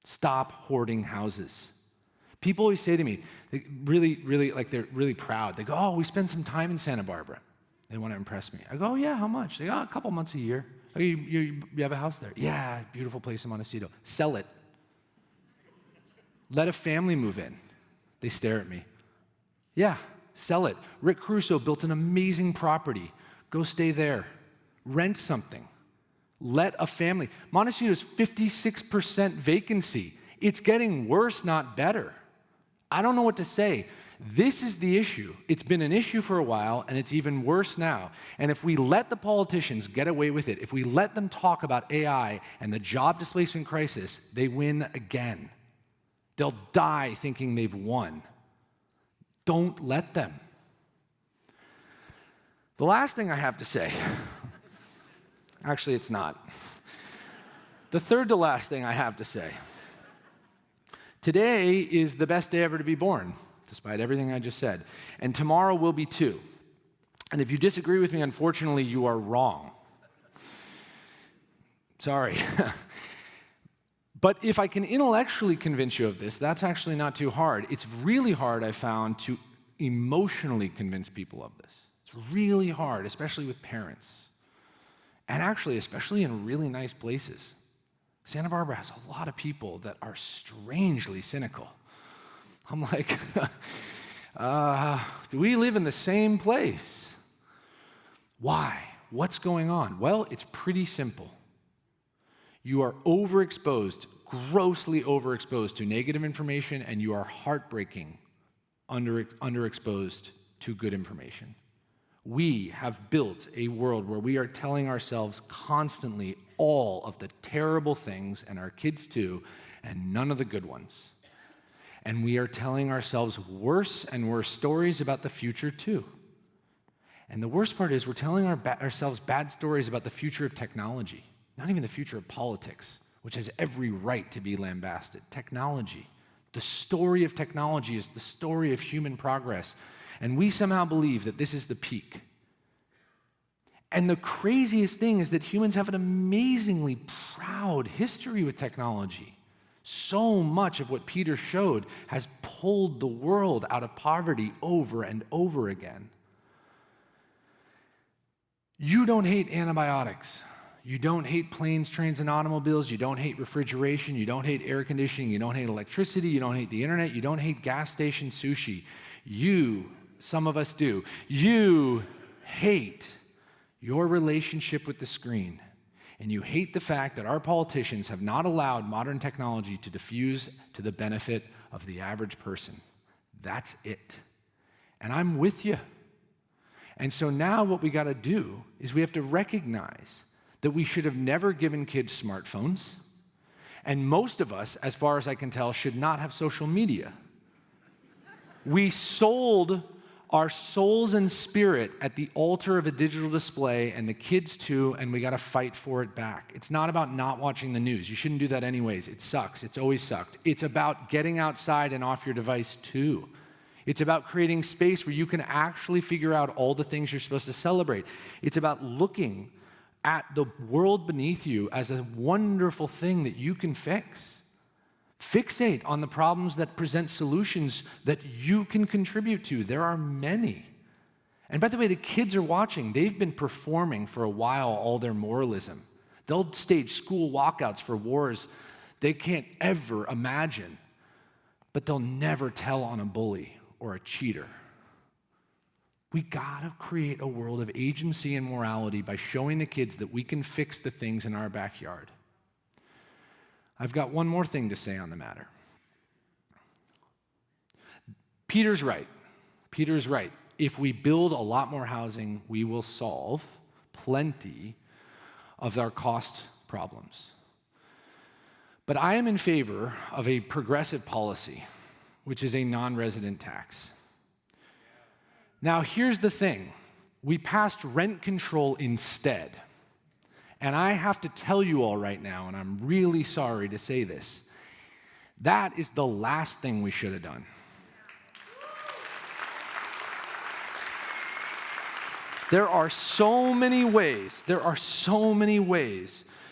I: Stop hoarding houses. People always say to me, they're really proud. They go, oh, we spend some time in Santa Barbara. They want to impress me. I go, oh, yeah, how much? They go, oh, a couple months a year. Oh, you have a house there? Yeah, beautiful place in Montecito. Sell it. Let a family move in. They stare at me. Yeah, sell it. Rick Caruso built an amazing property. Go stay there. Rent something. Let a family. Montecito's 56% vacancy. It's getting worse, not better. I don't know what to say. This is the issue. It's been an issue for a while, and it's even worse now. And if we let the politicians get away with it, if we let them talk about AI and the job displacement crisis, they win again. They'll die thinking they've won. Don't let them. The last thing I have to say, actually it's not. The third to last thing I have to say. Today is the best day ever to be born, despite everything I just said. And tomorrow will be too. And if you disagree with me, unfortunately, you are wrong. Sorry. But if I can intellectually convince you of this, that's actually not too hard. It's really hard, I found, to emotionally convince people of this. It's really hard, especially with parents. And actually, especially in really nice places. Santa Barbara has a lot of people that are strangely cynical. I'm like, do we live in the same place? Why? What's going on? Well, it's pretty simple. You are overexposed, grossly overexposed to negative information, and you are heartbreaking underexposed to good information. We have built a world where we are telling ourselves constantly all of the terrible things, and our kids too, and none of the good ones. And we are telling ourselves worse and worse stories about the future too. And the worst part is we're telling ourselves bad stories about the future of technology. Not even the future of politics, which has every right to be lambasted. Technology. The story of technology is the story of human progress. And we somehow believe that this is the peak. And the craziest thing is that humans have an amazingly proud history with technology. So much of what Peter showed has pulled the world out of poverty over and over again. You don't hate antibiotics. You don't hate planes, trains, and automobiles. You don't hate refrigeration. You don't hate air conditioning. You don't hate electricity. You don't hate the internet. You don't hate gas station sushi. Some of us do. You hate your relationship with the screen. And you hate the fact that our politicians have not allowed modern technology to diffuse to the benefit of the average person. That's it. And I'm with you. And so now what we got to do is we have to recognize that we should have never given kids smartphones. And most of us, as far as I can tell, should not have social media. We sold our souls and spirit at the altar of a digital display, and the kids too, and we got to fight for it back. It's not about not watching the news. You shouldn't do that anyways. It sucks. It's always sucked. It's about getting outside and off your device too. It's about creating space where you can actually figure out all the things you're supposed to celebrate. It's about looking at the world beneath you as a wonderful thing that you can fix. Fixate on the problems that present solutions that you can contribute to. There are many. And by the way, the kids are watching. They've been performing for a while all their moralism. They'll stage school walkouts for wars they can't ever imagine, but they'll never tell on a bully or a cheater. We gotta create a world of agency and morality by showing the kids that we can fix the things in our backyard. I've got one more thing to say on the matter. Peter's right. Peter's right. If we build a lot more housing, we will solve plenty of our cost problems. But I am in favor of a progressive policy, which is a non-resident tax. Now, here's the thing. We passed rent control instead. And I have to tell you all right now, and I'm really sorry to say this, that is the last thing we should have done. There are so many ways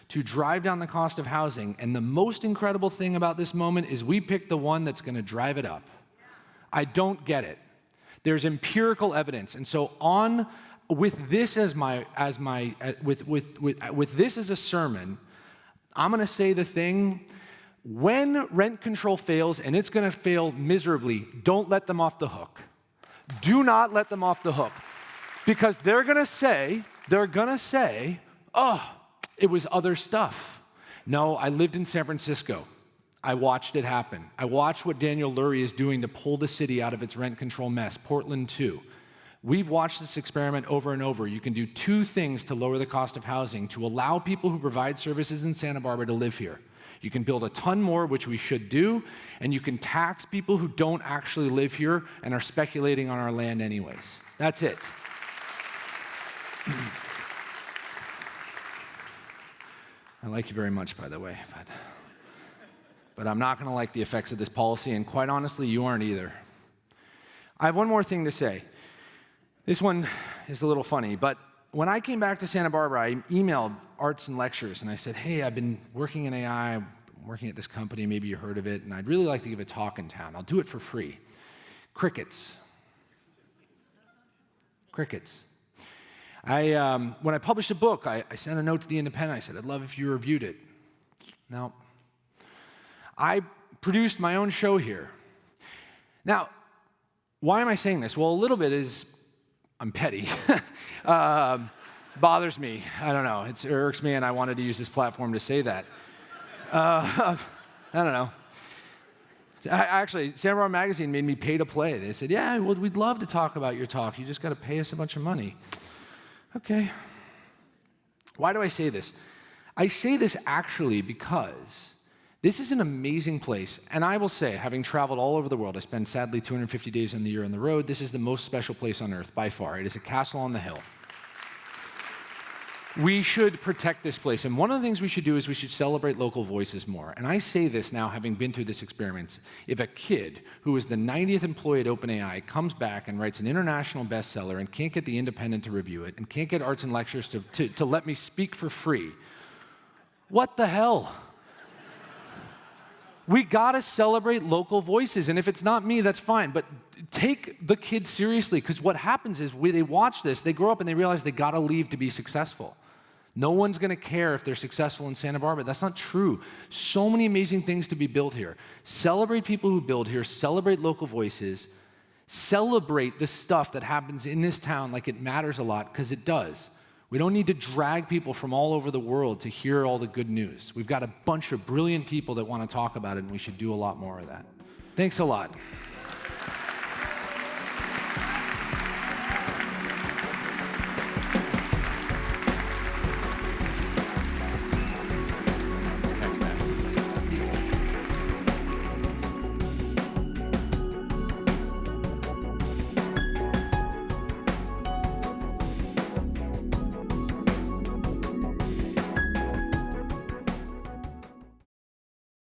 I: to drive down the cost of housing, and the most incredible thing about this moment is we picked the one that's gonna drive it up. I don't get it. There's empirical evidence, and so with this as a sermon, I'm gonna say the thing, when rent control fails, and it's gonna fail miserably, don't let them off the hook. Do not let them off the hook. Because they're gonna say, oh, it was other stuff. No, I lived in San Francisco. I watched it happen. I watched what Daniel Lurie is doing to pull the city out of its rent control mess, Portland too. We've watched this experiment over and over. You can do two things to lower the cost of housing, to allow people who provide services in Santa Barbara to live here. You can build a ton more, which we should do, and you can tax people who don't actually live here and are speculating on our land anyways. That's it. I like you very much, by the way, but I'm not going to like the effects of this policy, and quite honestly, you aren't either. I have one more thing to say. This one is a little funny, but when I came back to Santa Barbara, I emailed Arts and Lectures, and I said, hey, I've been working in AI, I'm working at this company, maybe you heard of it, and I'd really like to give a talk in town. I'll do it for free. Crickets. Crickets. When I published a book, I sent a note to The Independent. I said, I'd love if you reviewed it. Now, I produced my own show here. Now, why am I saying this? Well, a little bit is, I'm petty. Bothers me. I don't know. It irks me, and I wanted to use this platform to say that. I don't know. Actually, Santa Barbara Magazine made me pay to play. They said, yeah, well, we'd love to talk about your talk. You just got to pay us a bunch of money. Okay. Why do I say this? I say this actually because this is an amazing place, and I will say, having traveled all over the world, I spend sadly 250 days in the year on the road, this is the most special place on earth by far. It is a castle on the hill. We should protect this place, and one of the things we should do is we should celebrate local voices more. And I say this now, having been through this experience. If a kid who is the 90th employee at OpenAI comes back and writes an international bestseller and can't get The Independent to review it, and can't get Arts and Lectures to let me speak for free, what the hell? We gotta celebrate local voices, and if it's not me, that's fine, but take the kids seriously, because what happens is they watch this, they grow up and they realize they gotta leave to be successful. No one's gonna care if they're successful in Santa Barbara. That's not true. So many amazing things to be built here. Celebrate people who build here, celebrate local voices, celebrate the stuff that happens in this town like it matters a lot, because it does. We don't need to drag people from all over the world to hear all the good news. We've got a bunch of brilliant people that want to talk about it, and we should do a lot more of that. Thanks a lot.